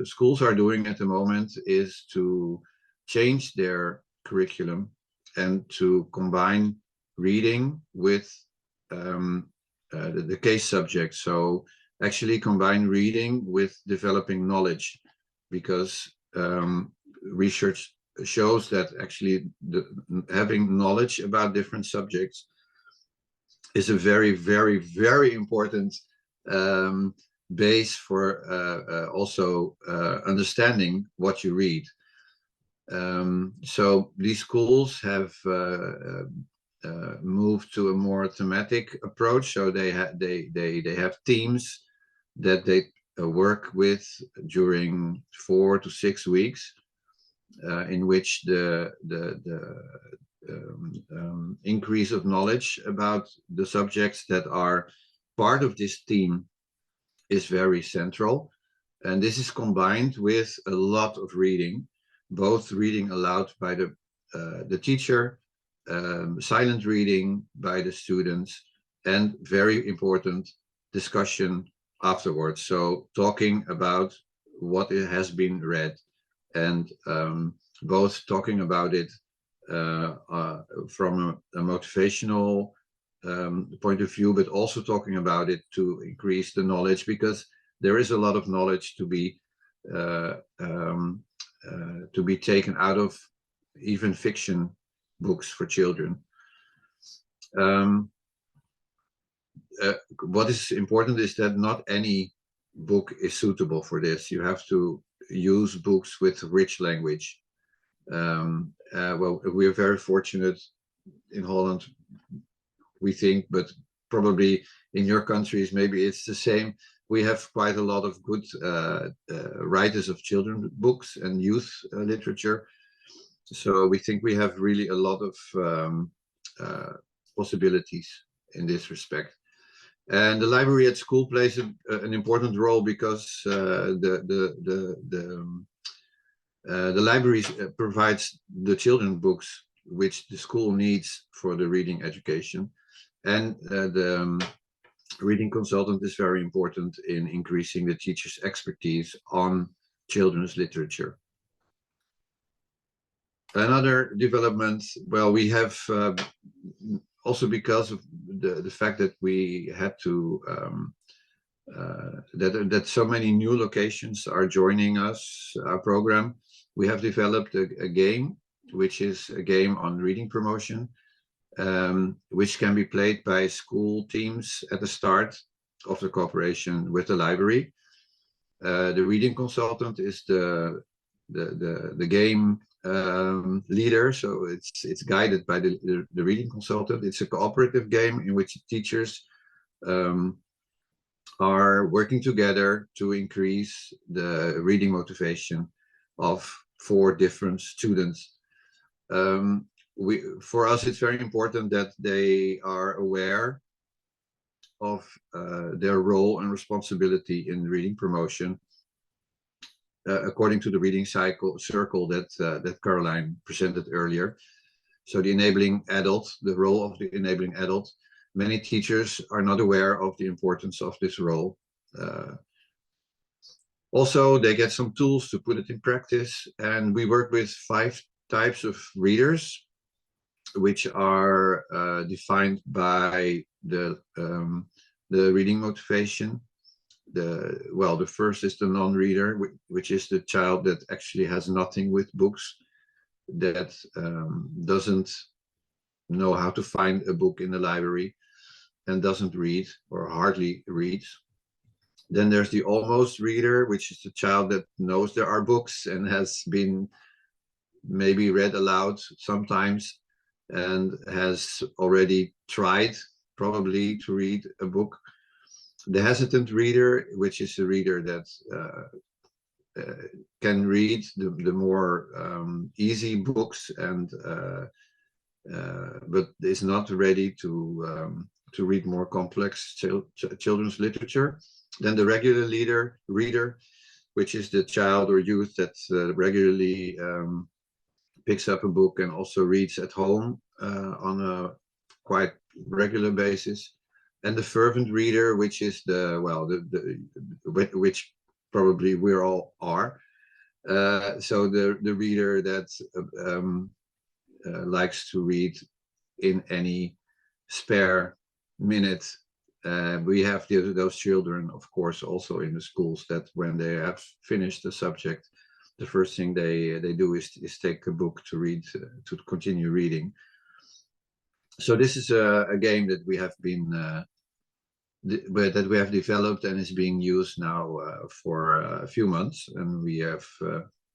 schools are doing at the moment is to change their curriculum and to combine reading with the case subject. So actually combine reading with developing knowledge, because research shows that actually having knowledge about different subjects is a very, very, very important base for also understanding what you read. So these schools have moved to a more thematic approach. So they have teams that they work with during 4 to 6 weeks, in which the increase of knowledge about the subjects that are part of this team is very central. And this is combined with a lot of reading, both reading aloud by the teacher, silent reading by the students, and very important, discussion afterwards. So talking about what it has been read, and both talking about it from a motivational point of view, but also talking about it to increase the knowledge, because there is a lot of knowledge to be taken out of even fiction books for children. What is important is that not any book is suitable for this. You have to use books with rich language. Well, we are very fortunate in Holland, we think, but probably in your countries, maybe it's the same. We have quite a lot of good writers of children's books and youth literature. So we think we have really a lot of possibilities in this respect. And the library at school plays an important role, because the library provides the children books which the school needs for the reading education. And the reading consultant is very important in increasing the teacher's expertise on children's literature. Another development, well, we have also, because of the fact that we had to that so many new locations are joining us, our program, we have developed a game, which is a game on reading promotion, which can be played by school teams at the start of the cooperation with the library. The reading consultant is the game leader, so it's guided by the reading consultant. It's a cooperative game in which teachers are working together to increase the reading motivation of 4 different students. For us, it's very important that they are aware of their role and responsibility in reading promotion, according to the reading circle that Caroline presented earlier. So the enabling adult, the role of the enabling adult, many teachers are not aware of the importance of this role. Also, they get some tools to put it in practice, and we work with 5 types of readers, which are defined by the reading motivation. The first is the non-reader, which is the child that actually has nothing with books, that doesn't know how to find a book in the library, and doesn't read or hardly reads. Then there's the almost reader, which is the child that knows there are books and has been maybe read aloud sometimes, and has already tried probably to read a book. The hesitant reader, which is a reader that can read the more easy books, and but is not ready to read more complex children's literature. Then the regular reader, which is the child or youth that regularly picks up a book and also reads at home on a quite regular basis. And the fervent reader, which is which probably we all are. So the reader that likes to read in any spare minute. We have those children, of course, also in the schools, that when they have finished the subject, the first thing they do is take a book to read, to continue reading. So this is a game that we have been that we have developed and is being used now for a few months, and we have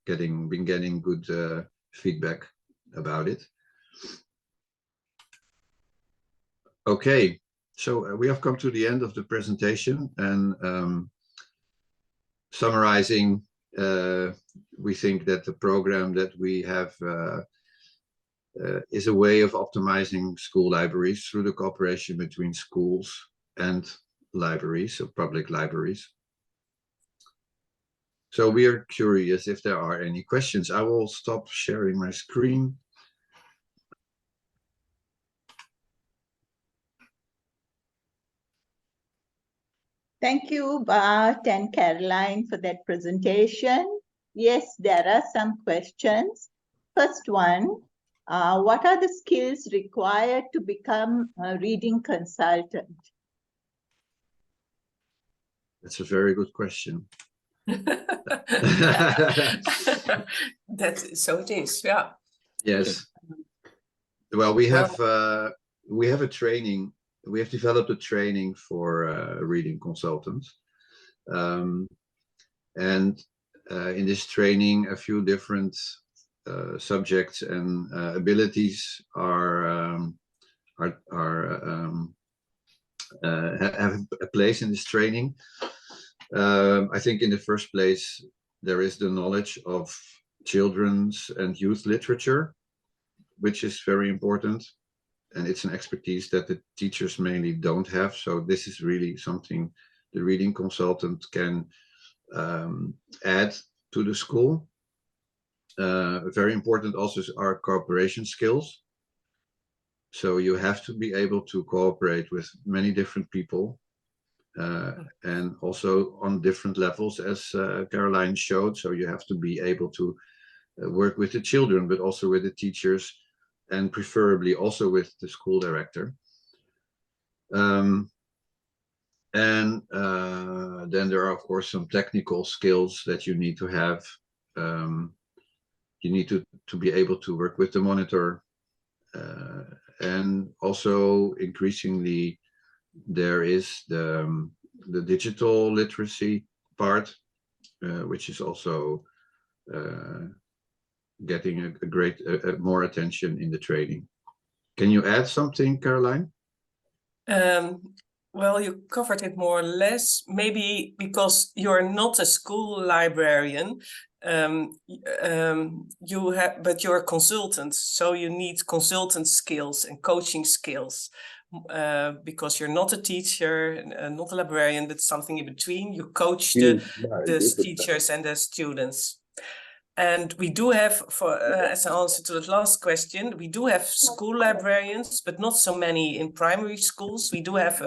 been getting good feedback about it. Okay, so we have come to the end of the presentation, and summarizing, we think that the program that we have is a way of optimizing school libraries through the cooperation between schools and libraries, so public libraries. So we are curious if there are any questions. I will stop sharing my screen. Thank you, Bart and Caroline, for that presentation. Yes, there are some questions. First one, what are the skills required to become a reading consultant? That's a very good question. So it is, yeah. Yes. Well, we have a training. We have developed a training for reading consultants, and in this training, a few different subjects and abilities have a place in this training. I think in the first place, there is the knowledge of children's and youth literature, which is very important. And it's an expertise that the teachers mainly don't have. So this is really something the reading consultant can add to the school. Very important also are cooperation skills. So you have to be able to cooperate with many different people, and also on different levels, as Caroline showed. So you have to be able to work with the children, but also with the teachers, and preferably also with the school director. And then there are, of course, some technical skills that you need to have. You need to be able to work with the monitor. And also increasingly, there is the digital literacy part, which is also getting a great more attention in the training. Can you add something, Caroline? Well, you covered it more or less. Maybe because you're not a school librarian, but you're a consultant, so you need consultant skills and coaching skills. Because you're not a teacher, not a librarian, but something in between. You coach the teachers and the students. And we do have, as an answer to the last question, we do have school librarians, but not so many in primary schools. We do have,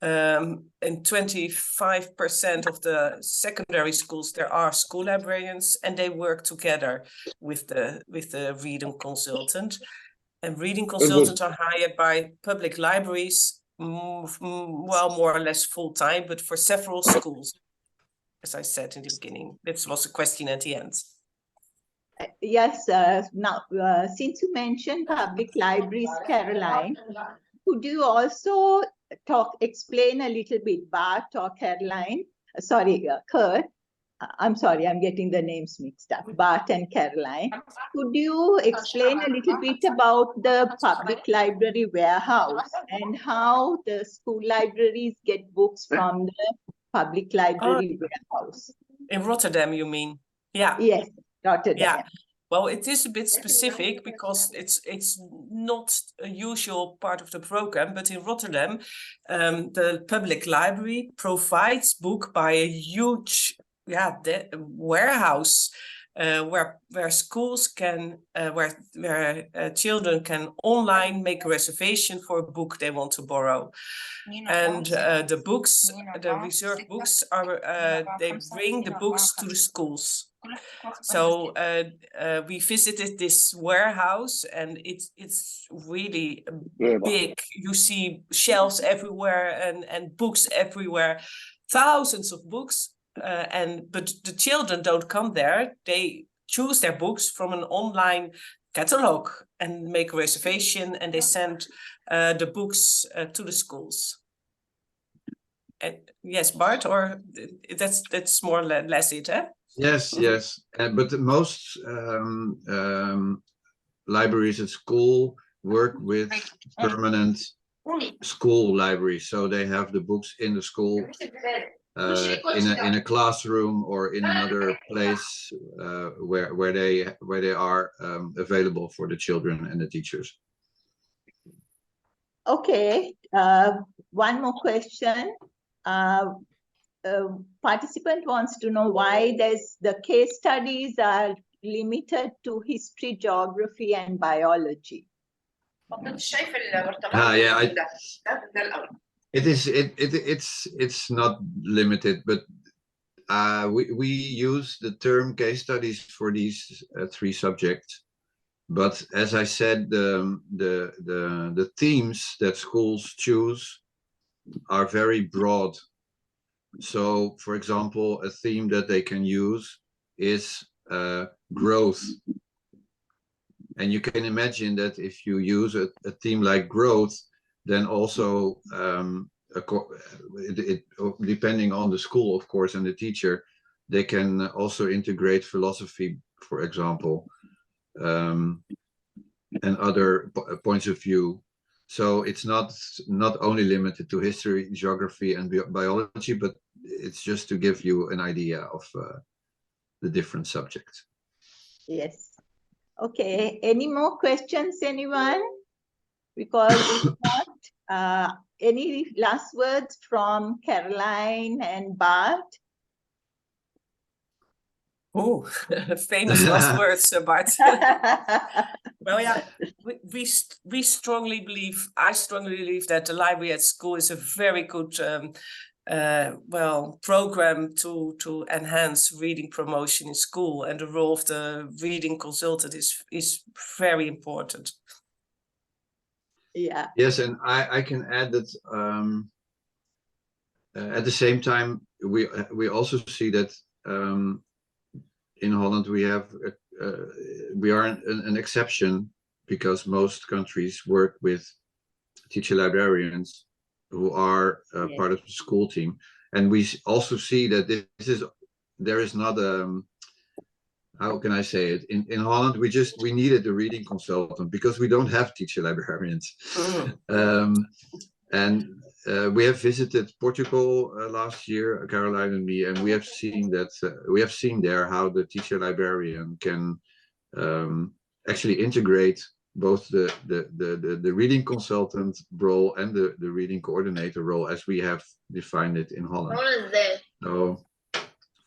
in 25% of the secondary schools, there are school librarians, and they work together with the reading consultant. And reading consultants are hired by public libraries, well, more or less full time, but for several schools, as I said in the beginning. This was a question at the end. Yes, now, since you mentioned public libraries, Caroline, could you also explain a little bit, Bart or Caroline, Kurt, I'm sorry, I'm getting the names mixed up, Bart and Caroline. Could you explain a little bit about the public library warehouse and how the school libraries get books from the public library warehouse? In Rotterdam, you mean? Yeah. Yes, Rotterdam. Yeah. Well, it is a bit specific because it's not a usual part of the program, but in Rotterdam, the public library provides book by a huge warehouse where schools can, where children can online make a reservation for a book they want to borrow. And the books, the reserved books, are they bring the books to the schools. So we visited this warehouse, and it's really big. You see shelves everywhere and books everywhere, thousands of books. but the children don't come there. They choose their books from an online catalog and make a reservation, and they send the books to the schools. Yes, Bart, or that's more or less it, eh? Yes, yes. But most libraries at school work with permanent school libraries, so they have the books in the school, in a classroom or in another place where they are available for the children and the teachers. Okay, one more question. Participant wants to know why the case studies are limited to history, geography, and biology. Yeah, it's not limited, but we use the term case studies for these three subjects. But as I said, the themes that schools choose are very broad. So, for example, a theme that they can use is growth. And you can imagine that if you use a theme like growth, then also, depending on the school, of course, and the teacher, they can also integrate philosophy, for example, and other points of view. So it's not only limited to history, geography, and biology, but it's just to give you an idea of the different subjects. Yes. Okay. Any more questions, anyone? Because if not, any last words from Caroline and Bart? Oh, famous last words, Bart. Well, yeah, we strongly believe, I strongly believe that the library at school is a very good program to enhance reading promotion in school, and the role of the reading consultant is very important. Yeah. Yes, and I can add that at the same time, we also see that in Holland we are an exception, because most countries work with teacher librarians who are part of the school team, and we also see that there is not how can I say it, in Holland we needed a reading consultant because we don't have teacher librarians. And we have visited Portugal last year, Caroline and me, and we have seen there how the teacher librarian can actually integrate both the reading consultant role and the reading coordinator role as we have defined it in Holland. So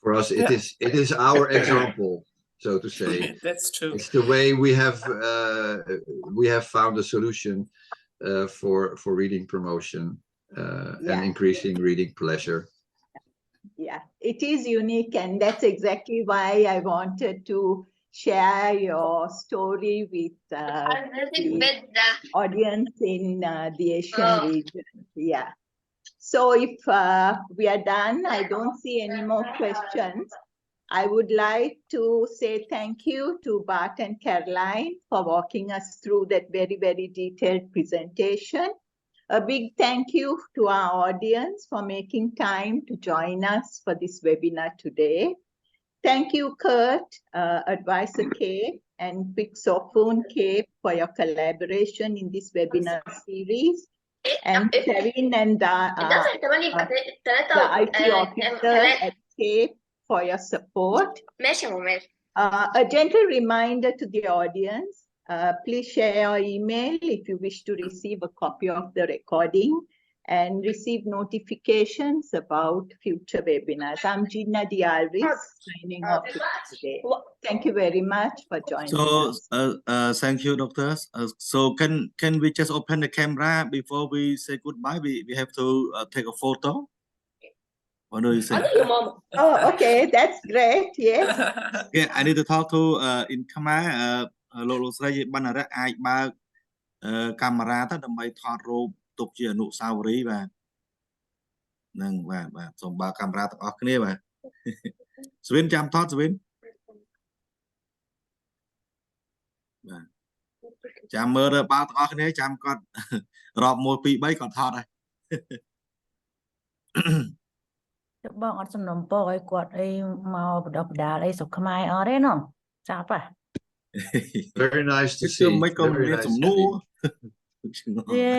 for us, it is our example, so to say. That's true. It's the way we have found a solution for reading promotion and increasing reading pleasure. Yeah, it is unique, and that's exactly why I wanted to share your story with the audience in the Asian region. Yeah. So if we are done, I don't see any more questions. I would like to say thank you to Bart and Caroline for walking us through that very, very detailed presentation. A big thank you to our audience for making time to join us for this webinar today. Thank you, Kurt, Advisor K, and Pixophone K for your collaboration in this webinar series. And Kevin and the IT officer at K for your support. A gentle reminder to the audience, please share your email if you wish to receive a copy of the recording and receive notifications about future webinars. I'm Gina Dialris, signing off today. Thank you very much for joining us. Thank you, doctors. So can we just open the camera before we say goodbye? We have to take a photo. What do you say? Oh, okay, that's great. Yes. Okay, I need to talk to in Khmer. លោកស្រីបណ្ណរៈអាចបើកកាមេរ៉ាទៅដើម្បីថតរូបទុកជាអនុស្សាវរីយ៍បាទនឹងបាទសូមបើកកាមេរ៉ាទាំងអស់គ្នាបាទ ស្វិនចាំថតស្វិនបាទចាំមើលទៅបើទាំងអស់គ្នាចាំគាត់រាប់1 2 3គាត់ថតហើយ បងអត់សំណុំពរឲ្យគាត់អីមកបដិបដាលអីស្រុកខ្មែរអត់ទេណោះចាប់ហ่ะ Very nice to គឺ see. មិនក៏ Very មាន nice សំ to ណួរ យេ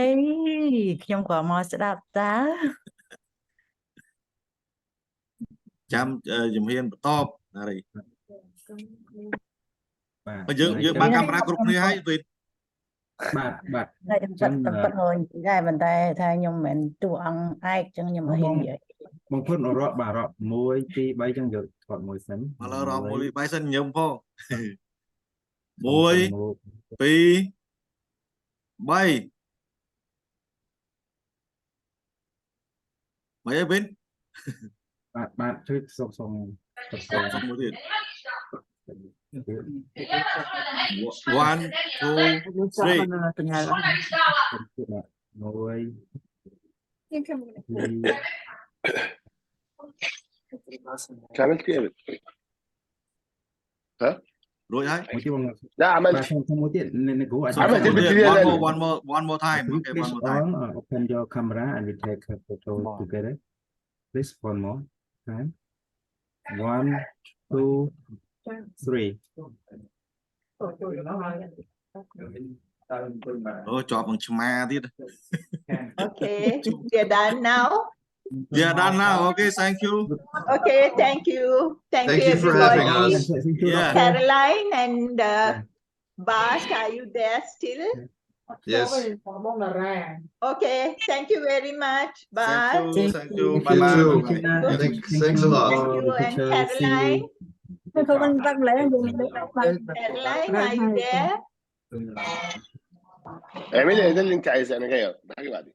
ខ្ញុំក៏មកស្ដាប់តើ ចាំជំហានបន្តណារី បាទ យើងបានកាមេរ៉ាគ្រប់គ្នាហើយវិញ បាទ តែប៉ិតមើលដែរប៉ុន្តែថាខ្ញុំមិនមែនតួអង្គឯកចឹងខ្ញុំមិនហ៊ាននិយាយ បងប្អូនរាប់បាទរាប់1 2 3ចឹងយកថតមួយសិន ឥឡូវរាប់1 2 3សិនញឹមផង 1 2 3 មកអីវិញ បាទជួយសុំសុំ សុំមួយទៀត 1 2 3 កញ្ញា عملت ايه؟ ها؟ រួចហើយ មួយទៀតបង لا បាទ عملت សុំមួយទៀតនៅគូអាច عملت البنت دي one more time okay one more time open your camera and we take a photo together please one more time 1 2 3 អូជាប់នឹងឆ្មាទៀត Okay, we're done now. Yeah done now okay thank you Okay, thank you. Thank Thank you, you for having everybody. us. Yeah. Caroline and Bart, are you there still? Yes. Okay, thank you very much. Bye. thank you You bye bye too. bye bye Thanks a lot. Thank you. And Caroline, Caroline, are you there? اعملي ده اللي انت عايزاه انا جاي بحاجه بعدين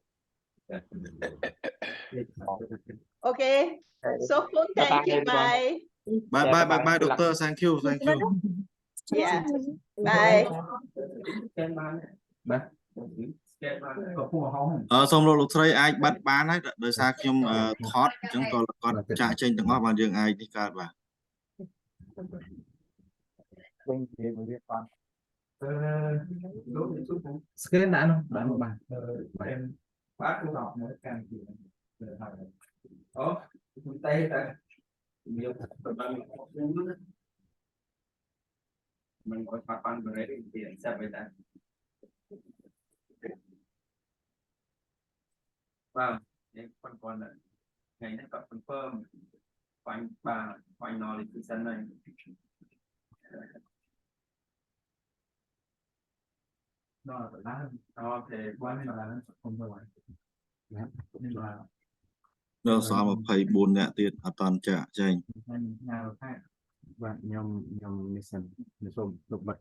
Okay. So, thank you. Bye. bye doctor thank you Yeah. Bye. បាទ សូមលោកស្រីអាចបាត់បានហើយដោយសារខ្ញុំថតអញ្ចឹងក៏គាត់ចាក់ចេញទាំងអស់បានយើងអាចនេះកើតបាទ screen ដាក់នោះបាទ បាទគូhọc mới càng gì đó tay ta nhiều mình có phát ban về đấy thì sẽ phải ta vâng còn là ngày nay có confirm khoanh bà khoanh nó thì sân này nó là nó thì quan là không phải ដល់សល់24នាក់ទៀតអត់តាន់ចាក់ចេញ បាទខ្ញុំនេះសិនសូមទុកបិទ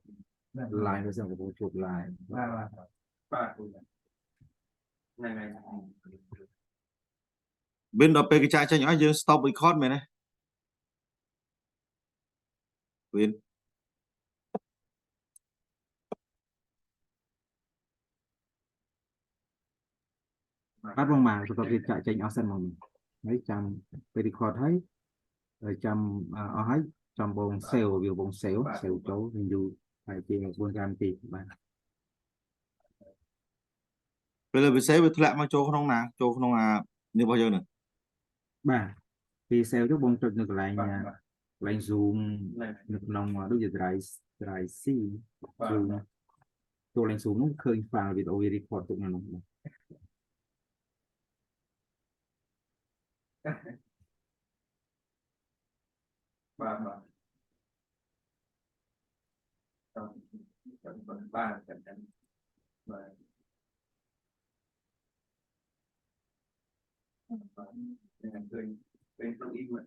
line ទៅសិនកំពុងជួប line បាទថ្ងៃ វិញដល់ពេលគេចាក់ចេញអស់យើង stop record មែនទេវិញ បាទបងបាទបន្ទាប់ពីចាក់ចេញអស់សិនមកហើយចាំពេល record ហើយចាំអស់ហើយចាំបង save វាបង save ចូលវិញយូរហើយជា4កម្មវិធីបាទ ពេលវា save វាធ្លាក់មកចូលក្នុងណាចូលក្នុងអានេះរបស់យើងហ្នឹង បាទ ពី save ទៅបងចុចនៅកន្លែង zoom នៅក្នុងដូចជា drive C zoom ចូលលេង zoom នោះឃើញ file វីដេអូ record ទុកនៅនោះ បាទបាទចាំបាទเป็นตัวอีเมล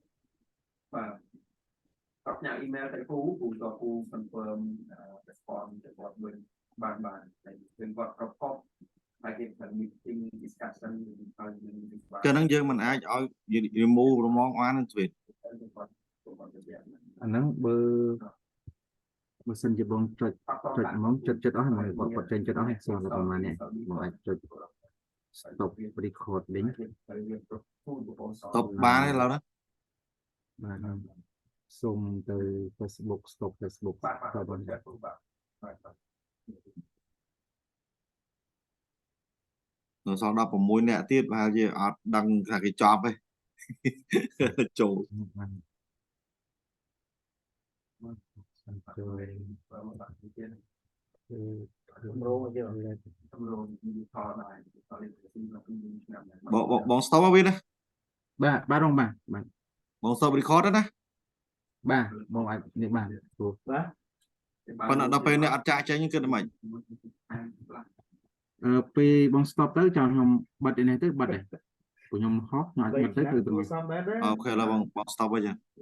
បាទតបញ៉ាំ email ទៅពូក៏ពូ confirm response ទៅគាត់វិញបាទតែយើងគាត់ប្រកបហើយគេបាន meeting discussion ហើយយើង តែហ្នឹងយើងមិនអាចឲ្យ remove រមងអាននឹងទៀត អាហ្នឹងបើសិនជាបងចុចហ្មងចិត្តអស់ហើយគាត់ចេញចិត្តអស់ហើយស្គាល់ប្រហែលនេះបងអាចចុច stop recording stop បានហើយឡើយណា បាទសូមទៅ Facebook stop Facebook បាទបាទ ទៅ បង បង ចាត់គ្រូបាទបាទបាទ នៅសល់16នាក់ទៀតប្រហែលជាអត់ដឹងថាគេចប់ទេ ចូល បាទចូល បាទបាទទៀត គឺ តម្រងយើងតម្រងពីថតដែរតលេខទីមកពីឆ្នាំដែរ បងស្តប់មកវាណា បាទបាទរងបាទបាទ បងស្តប់ record ណា បាទបងអាចនេះបាទព្រោះ បាទ ប៉ុន្តែដល់ពេលអ្នកអត់ចាក់ចេញគិតមិន ពេលបង stop ទៅចង់ខ្ញុំបិទឯនេះទៅបិទដែរព្រោះខ្ញុំហោះខ្ញុំអាចបិទទៅគឺ អូខេឡើយបង stop វិញ